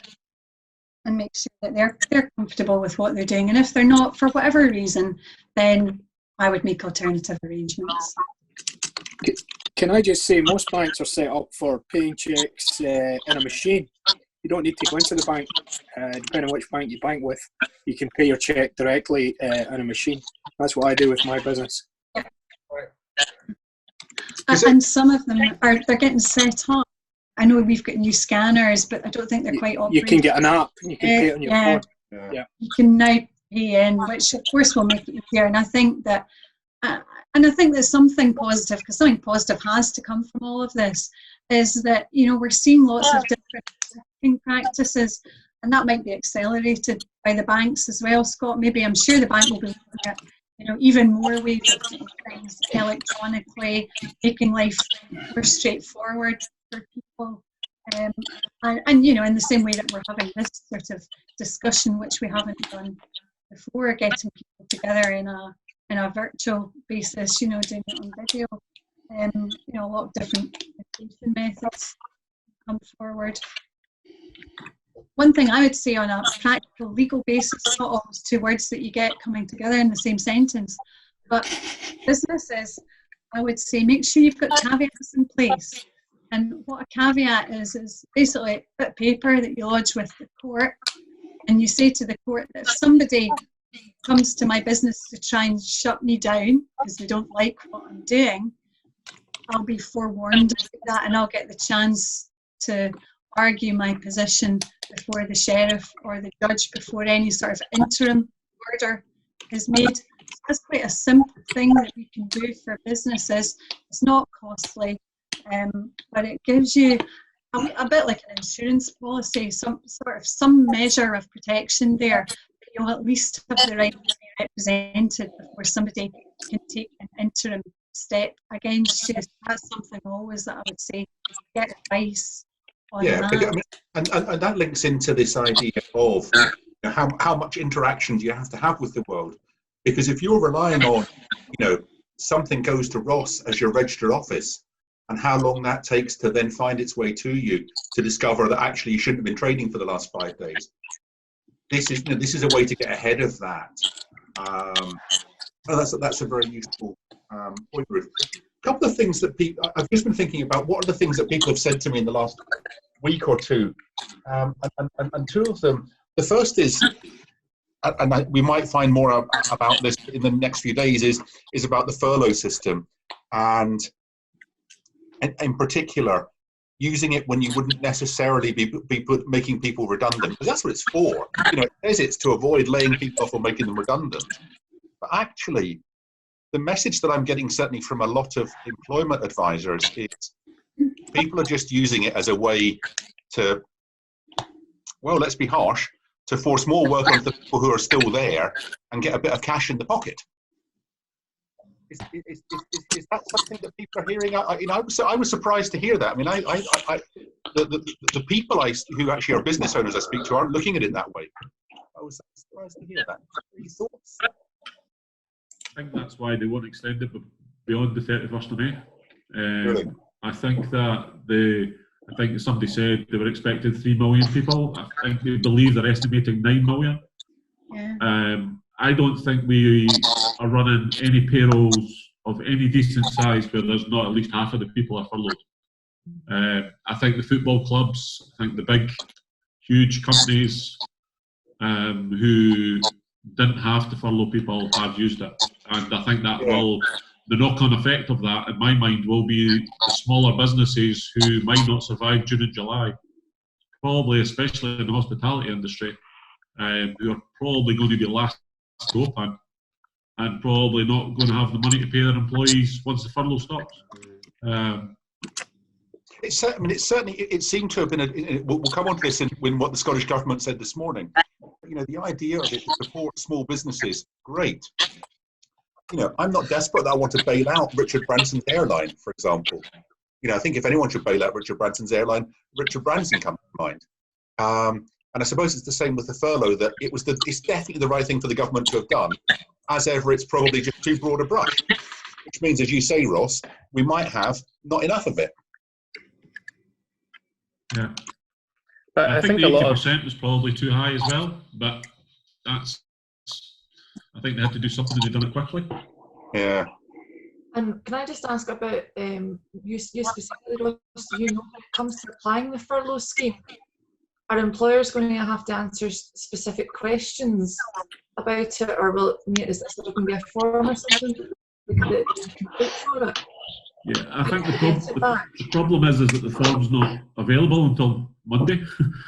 and make sure that they're comfortable with what they're doing. And if they're not, for whatever reason, then I would make alternative arrangements. Can I just say, most banks are set up for paying checks in a machine. You don't need to go into the bank. Depending on which bank you bank with, you can pay your check directly in a machine. That's what I do with my business. Yeah. And some of them they're getting set up. I know we've got new scanners, but I don't think they're quite operating. You can get an app and you can pay it on your phone. Yeah. You can now pay in, which of course will make it easier. And I think that something positive, because something positive has to come from all of this, is that we're seeing lots of different banking practices, and that might be accelerated by the banks as well, Scott. I'm sure the bank will be looking at even more ways of doing things electronically, making life more straightforward for people, and in the same way that we're having this sort of discussion, which we haven't done before, getting people together in a virtual basis, doing it on video. A lot of different communication methods come forward. One thing I would say on a practical legal basis, not always two words that you get coming together in the same sentence, but businesses, I would say, make sure you've got caveats in place. And what a caveat is basically a bit of paper that you lodge with the court, and you say to the court that if somebody comes to my business to try and shut me down because they don't like what I'm doing, I'll be forewarned of that, and I'll get the chance to argue my position before the sheriff or the judge before any sort of interim order is made. that's quite a simple thing that we can do for businesses. It's not costly, but it gives you a bit like an insurance policy, some measure of protection there. You'll at least have the right to be represented before somebody can take an interim step against you. So that's something always that I would say, get advice on that. I mean, and that links into this idea of how much interaction do you have to have with the world? Because if you're relying on, something goes to Ross as your registered office, and how long that takes to then find its way to you to discover that actually you shouldn't have been trading for the last 5 days. This is a way to get ahead of that. That's a very useful point, Ruth. A couple of things that I've just been thinking about. What are the things that people have said to me in the last week or two? And two of them. The first is, and we might find more about this in the next few days, is about the furlough system, and in particular, using it when you wouldn't necessarily be making people redundant, because that's what it's for. It says it's to avoid laying people off or making them redundant. But actually, the message that I'm getting certainly from a lot of employment advisors is people are just using it as a way to, well, let's be harsh, to force more work on the people who are still there and get a bit of cash in the pocket. Is that something that people are hearing? I was surprised to hear that. I mean, the people who actually are business owners I speak to aren't looking at it that way. I was surprised to hear that. Any thoughts? I think that's why they won't extend it beyond the 31st of May. Really? I think somebody said they were expecting 3 million people. I think they believe they're estimating 9 million. Yeah. I don't think we are running any payrolls of any decent size where there's not at least half of the people are furloughed. I think the football clubs, I think the big, huge companies who didn't have to furlough people have used it. And I think that the knock-on effect of that, in my mind, will be the smaller businesses who might not survive June and July, probably especially in the hospitality industry, who are probably going to be last to open and probably not going to have the money to pay their employees once the furlough stops. It seemed to have been. We'll come on to this in what the Scottish Government said this morning. The idea of it to support small businesses, great. I'm not desperate that I want to bail out Richard Branson's airline, for example. I think if anyone should bail out Richard Branson's airline, Richard Branson comes to mind. And I suppose it's the same with the furlough, that it's definitely the right thing for the government to have done. As ever, it's probably just too broad a brush, which means, as you say, Ross, we might have not enough of it. Yeah. But I think the 80% was probably too high as well, but I think they had to do something and they've done it quickly. Yeah. And can I just ask about you specifically, Ross, when it comes to applying the furlough scheme, are employers going to have to answer specific questions about it, or is there going to be a form or something that you can complete for it? Yeah, I think the problem is that the form's not available until Monday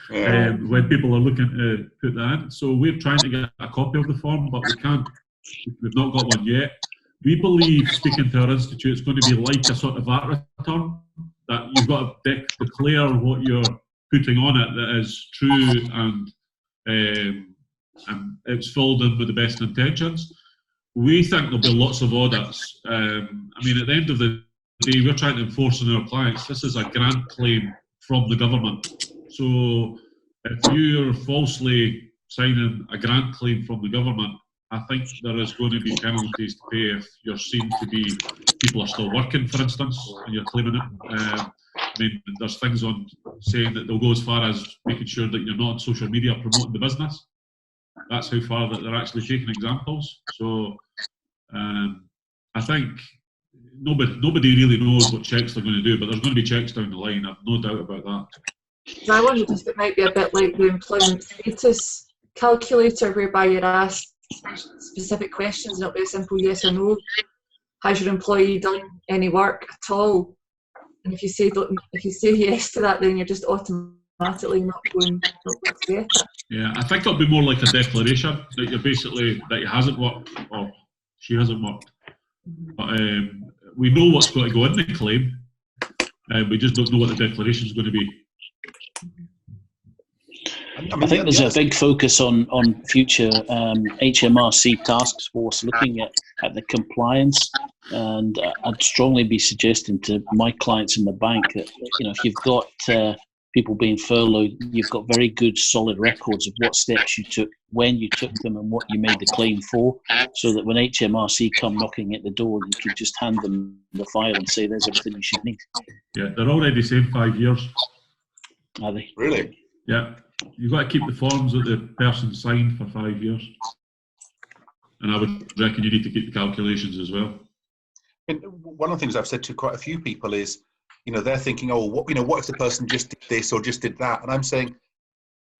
when people are looking to put that in. So we're trying to get a copy of the form, but we've not got one yet. We believe, speaking to our institute, it's going to be like a sort of VAT return, that you've got to declare what you're putting on it that is true and it's filled in with the best intentions. We think there'll be lots of audits. At the end of the day, we're trying to enforce on our clients. This is a grant claim from the government. So if you're falsely signing a grant claim from the government, I think there is going to be penalties to pay if you're seen to be, people are still working, for instance, and you're claiming it. There's things on saying that they'll go as far as making sure that you're not on social media promoting the business. That's how far that they're actually taking examples. So I think nobody really knows what checks they're going to do, but there's going to be checks down the line. I've no doubt about that. I wondered if it might be a bit like the employment status calculator, whereby you're asked specific questions and it'll be a simple yes or no. Has your employee done any work at all? And if you say yes to that, then you're just automatically not going to get it. Yeah, I think it'll be more like a declaration that you're basically that it hasn't worked, or She hasn't worked. But we know what's going to go in the claim. We just don't know what the declaration is going to be. I think there's a big focus on future HMRC task force looking at the compliance, and I'd strongly be suggesting to my clients in the bank that, you know, if you've got people being furloughed, you've got very good solid records of what steps you took, when you took them, and what you made the claim for, so that when HMRC come knocking at the door, you can just hand them the file and say there's everything you should need. Yeah, they're already saying 5 years. Are they? Really? Yeah. You've got to keep the forms that the person signed for 5 years. And I would reckon you need to keep the calculations as well. And one of the things I've said to quite a few people is, you know, they're thinking, oh, what if the person just did this or just did that? And I'm saying,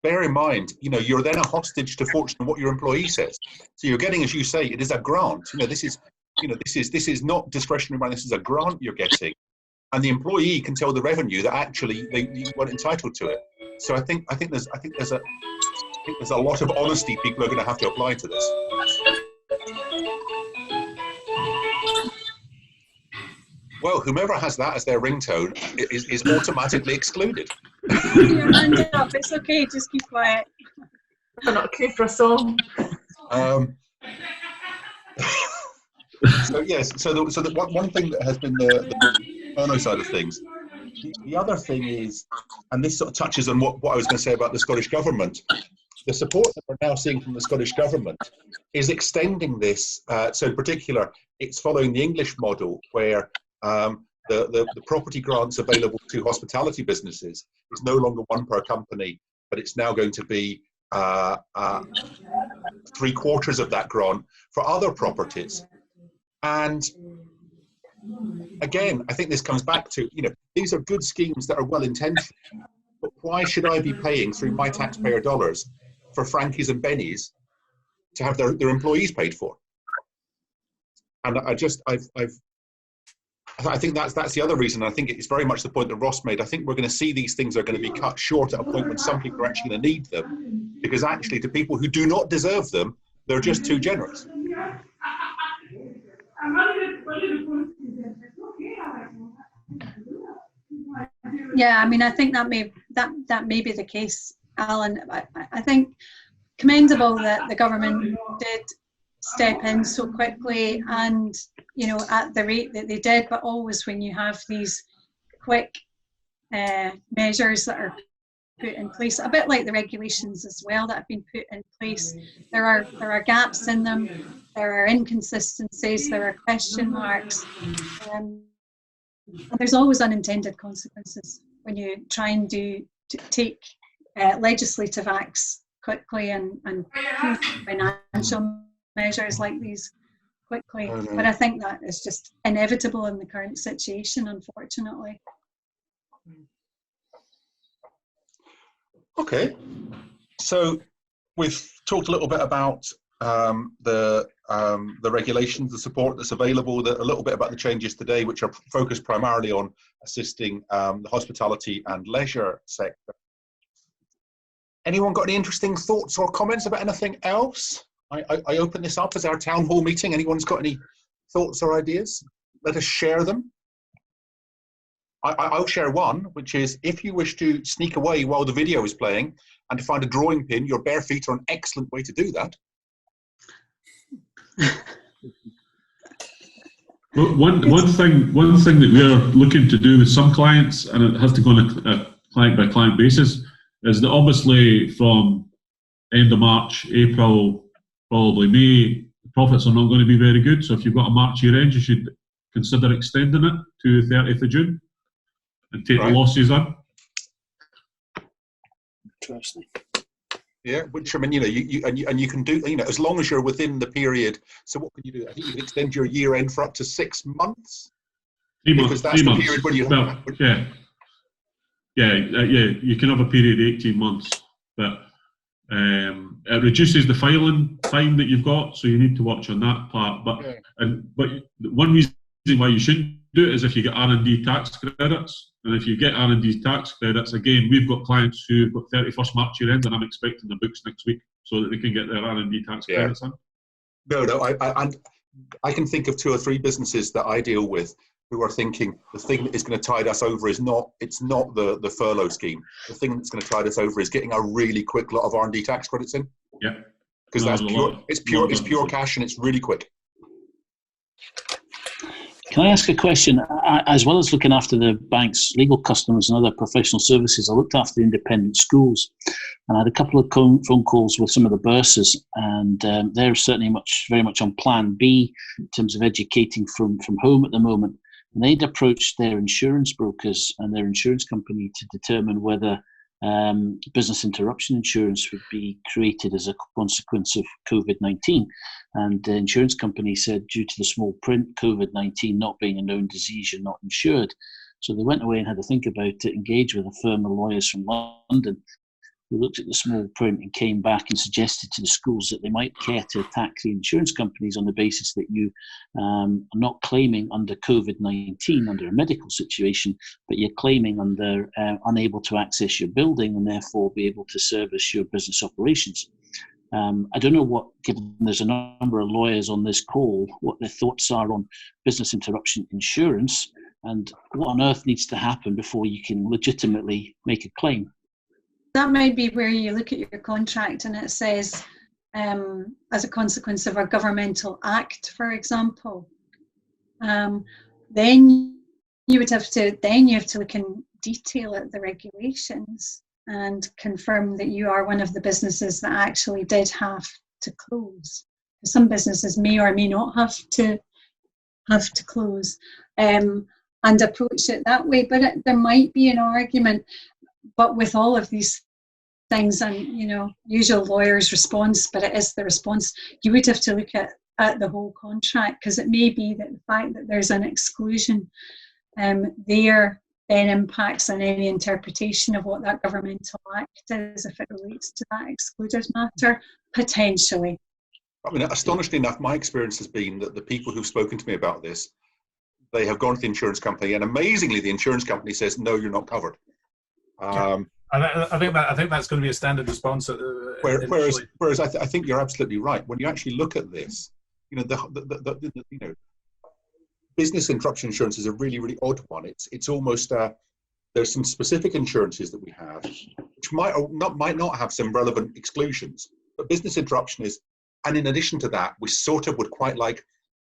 bear in mind, you know, you're then a hostage to fortune what your employee says. So you're getting, as you say, it is a grant. You know, this is not discretionary money. This is a grant you're getting, and the employee can tell the revenue that actually you weren't entitled to it. So I think there's a lot of honesty people are going to have to apply to this. Well, whomever has that as their ringtone is automatically excluded. Your hand up. It's okay. Just keep quiet. I'm not okay for a song. So yes. So the one thing that has been the porno side of things. The other thing is, and this sort of touches on what I was going to say about the Scottish Government, the support that we're now seeing from the Scottish Government is extending this. So in particular, it's following the English model where the property grants available to hospitality businesses is no longer one per company, but it's now going to be 3/4 of that grant for other properties. And again, I think this comes back to, you know, these are good schemes that are well intentioned, but why should I be paying through my taxpayer dollars for Frankies and Bennies to have their employees paid for? And I think that's the other reason. I think it's very much the point that Ross made. I think we're going to see these things are going to be cut short at a point when some people are actually going to need them, because actually to people who do not deserve them, they're just too generous. Yeah, I mean, I think that may be the case, Alan. I think commendable that the government did step in so quickly and, you know, at the rate that they did, but always when you have these quick measures that are put in place, a bit like the regulations as well that have been put in place, there are gaps in them, there are inconsistencies, there are question marks, and there's always unintended consequences when you try and take legislative acts quickly and financial measures like these quickly. But I think that is just inevitable in the current situation, unfortunately. Okay, so we've talked a little bit about the regulations, the support that's available, a little bit about the changes today, which are focused primarily on assisting the hospitality and leisure sector. Anyone got any interesting thoughts or comments about anything else? I open this up as our town hall meeting. Anyone's got any thoughts or ideas? Let us share them. I'll share one, which is if you wish to sneak away while the video is playing and to find a drawing pin, your bare feet are an excellent way to do that. Well, one thing that we are looking to do with some clients, and it has to go on a client by client basis, is that obviously from end of March, April, probably May, the profits are not going to be very good. So if you've got a March year end, you should consider extending it to 30th of June and take the losses on. Interesting. Yeah, which I mean, you know, you can do, you know, as long as you're within the period. So what can you do? I think you can extend your year end for up to 6 months. 3 months. Because that's the period when you you can have a period of 18 months, but it reduces the filing time that you've got, so you need to watch on that part. But one reason why you shouldn't do it is if you get R&D tax credits, and if you get R&D tax credits, again, we've got clients who've got 31st March year end, and I'm expecting the books next week so that they can get their R&D tax credits in. No, and I can think of 2 or 3 businesses that I deal with who are thinking the thing that is going to tide us over is not the furlough scheme. The thing that's going to tide us over is getting a really quick lot of R&D tax credits in. Yeah. Because that's pure. It's pure cash and it's really quick. Can I ask a question? As well as looking after the bank's legal customers and other professional services, I looked after the independent schools, and I had a couple of phone calls with some of the bursars, and they're certainly very much on plan B in terms of educating from home at the moment. And they'd approached their insurance brokers and their insurance company to determine whether business interruption insurance would be created as a consequence of COVID-19. And the insurance company said, due to the small print, COVID-19 not being a known disease, you're not insured. So they went away and had to think about it, engage with a firm of lawyers from London who looked at the small print and came back and suggested to the schools that they might care to attack the insurance companies on the basis that you are not claiming under COVID-19 under a medical situation, but you're claiming under unable to access your building and therefore be able to service your business operations. I don't know given there's a number of lawyers on this call, what their thoughts are on business interruption insurance and what on earth needs to happen before you can legitimately make a claim. That might be where you look at your contract and it says, as a consequence of a governmental act, for example. Then you have to look in detail at the regulations and confirm that you are one of the businesses that actually did have to close. Some businesses may or may not have to close, and approach it that way. But there might be an argument. But with all of these things and, usual lawyer's response, but it is the response, you would have to look at the whole contract, because it may be that the fact that there's an exclusion there then impacts on any interpretation of what that governmental act is if it relates to that excluded matter, potentially. I mean, astonishingly enough, my experience has been that the people who've spoken to me about this, they have gone to the insurance company, and amazingly, the insurance company says, "No, you're not covered." I think that's going to be a standard response. Whereas I think you're absolutely right. When you actually look at this, business interruption insurance is a really, really odd one. It's almost there's some specific insurances that we have which might not have some relevant exclusions, but business interruption is, and in addition to that, we sort of would quite like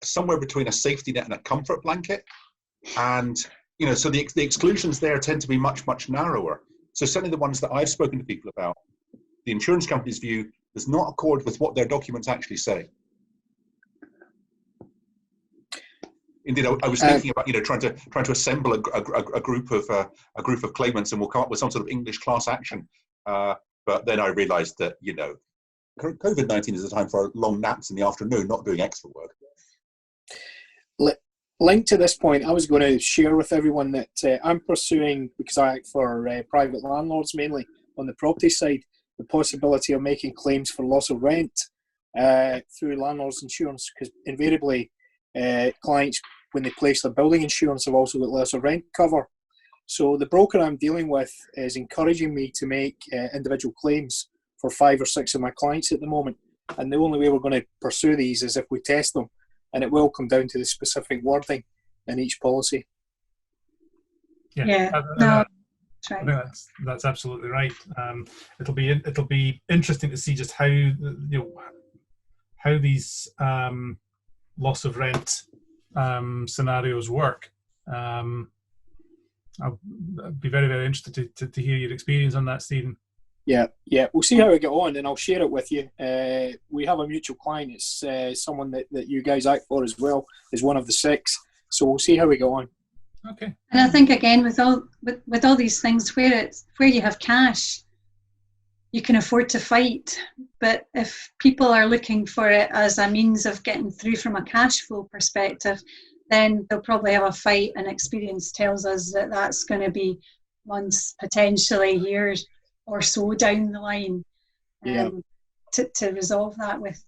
somewhere between a safety net and a comfort blanket, and so the exclusions there tend to be much, much narrower. So certainly the ones that I've spoken to people about, the insurance company's view does not accord with what their documents actually say. Indeed, I was thinking about trying to assemble a group of claimants, and we'll come up with some sort of English class action. But then I realised that COVID-19 is a time for long naps in the afternoon, not doing extra work. Linked to this point, I was going to share with everyone that I'm pursuing, because I act for private landlords mainly on the property side, the possibility of making claims for loss of rent through landlord's insurance, because invariably clients, when they place their building insurance, have also got loss of rent cover. So the broker I'm dealing with is encouraging me to make individual claims for 5 or 6 of my clients at the moment, and the only way we're going to pursue these is if we test them. And it will come down to the specific wording in each policy. Yeah, no, that's absolutely right. It'll be interesting to see just how these loss of rent scenarios work. I'll be very, very interested to hear your experience on that, Stephen. Yeah, we'll see how we get on, and I'll share it with you. We have a mutual client. It's someone that you guys act for as well, is one of the 6. So we'll see how we go on. Okay. And I think again with all these things, where you have cash, you can afford to fight. But if people are looking for it as a means of getting through from a cash flow perspective, then they'll probably have a fight. And experience tells us that that's going to be months, potentially years or so down the line, to resolve that with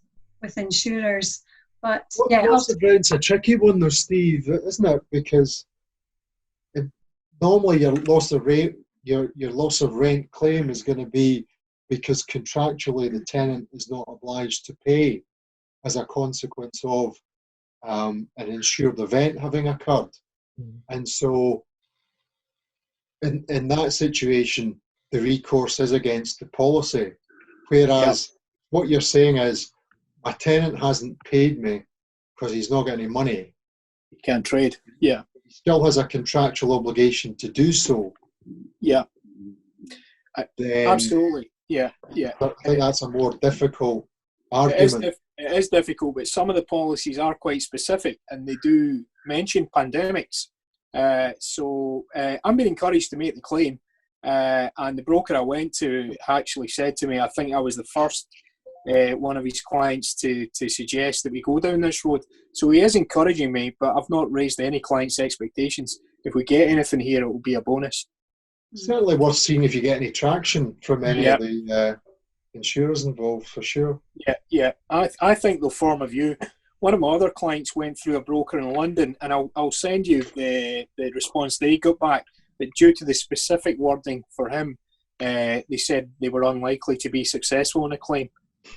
insurers. But loss of rent's a tricky one though, Steve, isn't it? Because normally your loss of rent claim is going to be because contractually the tenant is not obliged to pay as a consequence of an insured event having occurred. And so in that situation, the recourse is against the policy. Whereas what you're saying is, my tenant hasn't paid me because he's not got any money. He can't trade. Yeah. He still has a contractual obligation to do so. Yeah. Then Absolutely. Yeah. Yeah. I think that's a more difficult argument. It is difficult, but some of the policies are quite specific, and they do mention pandemics. So I'm being encouraged to make the claim, and the broker I went to actually said to me, I think I was the first one of his clients to suggest that we go down this road. So he is encouraging me, but I've not raised any clients' expectations. If we get anything here, it will be a bonus. Certainly worth seeing if you get any traction from any of the insurers involved, for sure. Yeah. I think they'll form a view. One of my other clients went through a broker in London, and I'll send you the response they got back. But due to the specific wording for him, they said they were unlikely to be successful in a claim.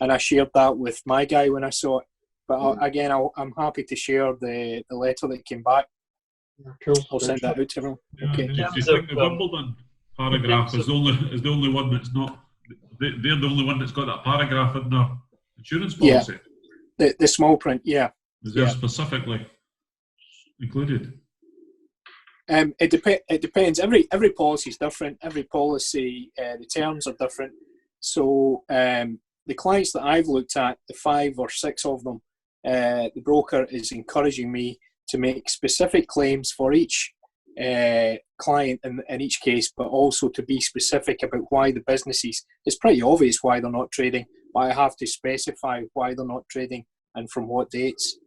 And I shared that with my guy when I saw it. But again, I'm happy to share the letter that came back. Cool. I'll send that out to everyone. Yeah, Okay. do you think the Wimbledon paragraph is the only one that's not? They're the only one that's got that paragraph in their insurance policy. Yeah, the small print. Yeah. Is there specifically included? It depends. Every policy is different. Every policy, the terms are different. So the clients that I've looked at, the 5 or 6 of them, the broker is encouraging me to make specific claims for each client in each case, but also to be specific about why the businesses. It's pretty obvious why they're not trading, but I have to specify why they're not trading and from what dates.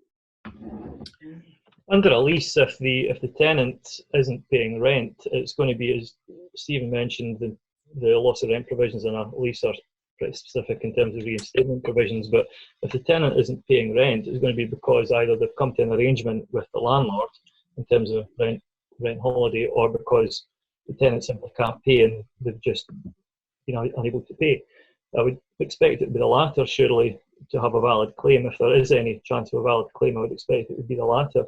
Under a lease, if the tenant isn't paying rent, it's going to be, as Stephen mentioned, the loss of rent provisions in a lease are pretty specific in terms of reinstatement provisions. But if the tenant isn't paying rent, it's going to be because either they've come to an arrangement with the landlord in terms of rent holiday, or because the tenant simply can't pay and they've just unable to pay. I would expect it to be the latter, surely, to have a valid claim. If there is any chance of a valid claim, I would expect it would be the latter,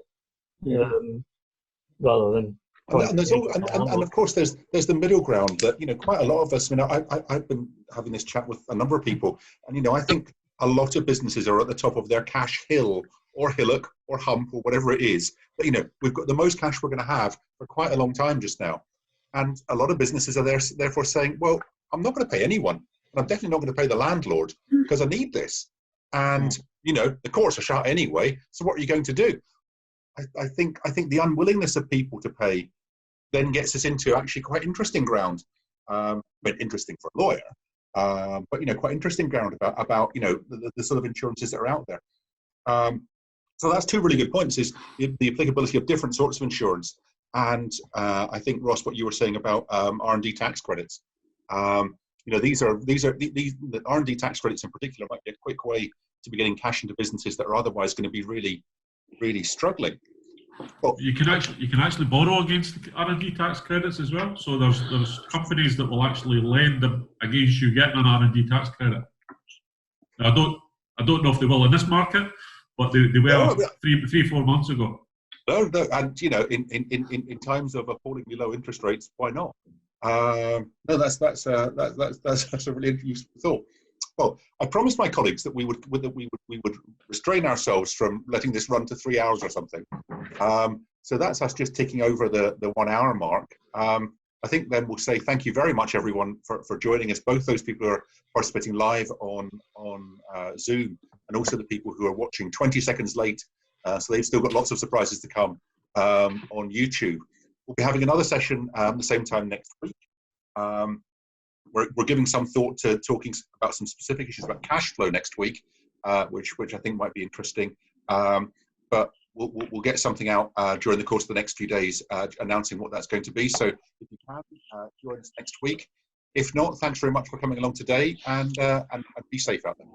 rather than. And of course, there's the middle ground that quite a lot of us. I've been having this chat with a number of people, and I think a lot of businesses are at the top of their cash hill or hillock or hump or whatever it is. But we've got the most cash we're going to have for quite a long time just now, and a lot of businesses are therefore saying, well, I'm not going to pay anyone, and I'm definitely not going to pay the landlord because I need this, and the courts are shut anyway. So what are you going to do? I think the unwillingness of people to pay then gets us into actually quite interesting ground. Interesting for a lawyer, but quite interesting ground about the sort of insurances that are out there. So that's 2 really good points: is the applicability of different sorts of insurance, and I think, Ross, what you were saying about R&D tax credits. The R&D tax credits in particular might be a quick way to be getting cash into businesses that are otherwise going to be really, really struggling. Well, you can actually borrow against R&D tax credits as well. So there's companies that will actually lend against you getting an R&D tax credit. Now, I don't know if they will in this market, but they were 3-4 months ago. No, and in times of appallingly low interest rates, why not? No, that's a really useful thought. Well, I promised my colleagues that we would restrain ourselves from letting this run to 3 hours or something. So that's us just ticking over the 1 hour mark. I think then we'll say thank you very much, everyone, for joining us. Both those people who are participating live on Zoom, and also the people who are watching 20 seconds late. So they've still got lots of surprises to come on YouTube. We'll be having another session the same time next week. We're giving some thought to talking about some specific issues about cash flow next week, which I think might be interesting. But we'll get something out during the course of the next few days, announcing what that's going to be. So if you can, join us next week. If not, thanks very much for coming along today, and be safe out there.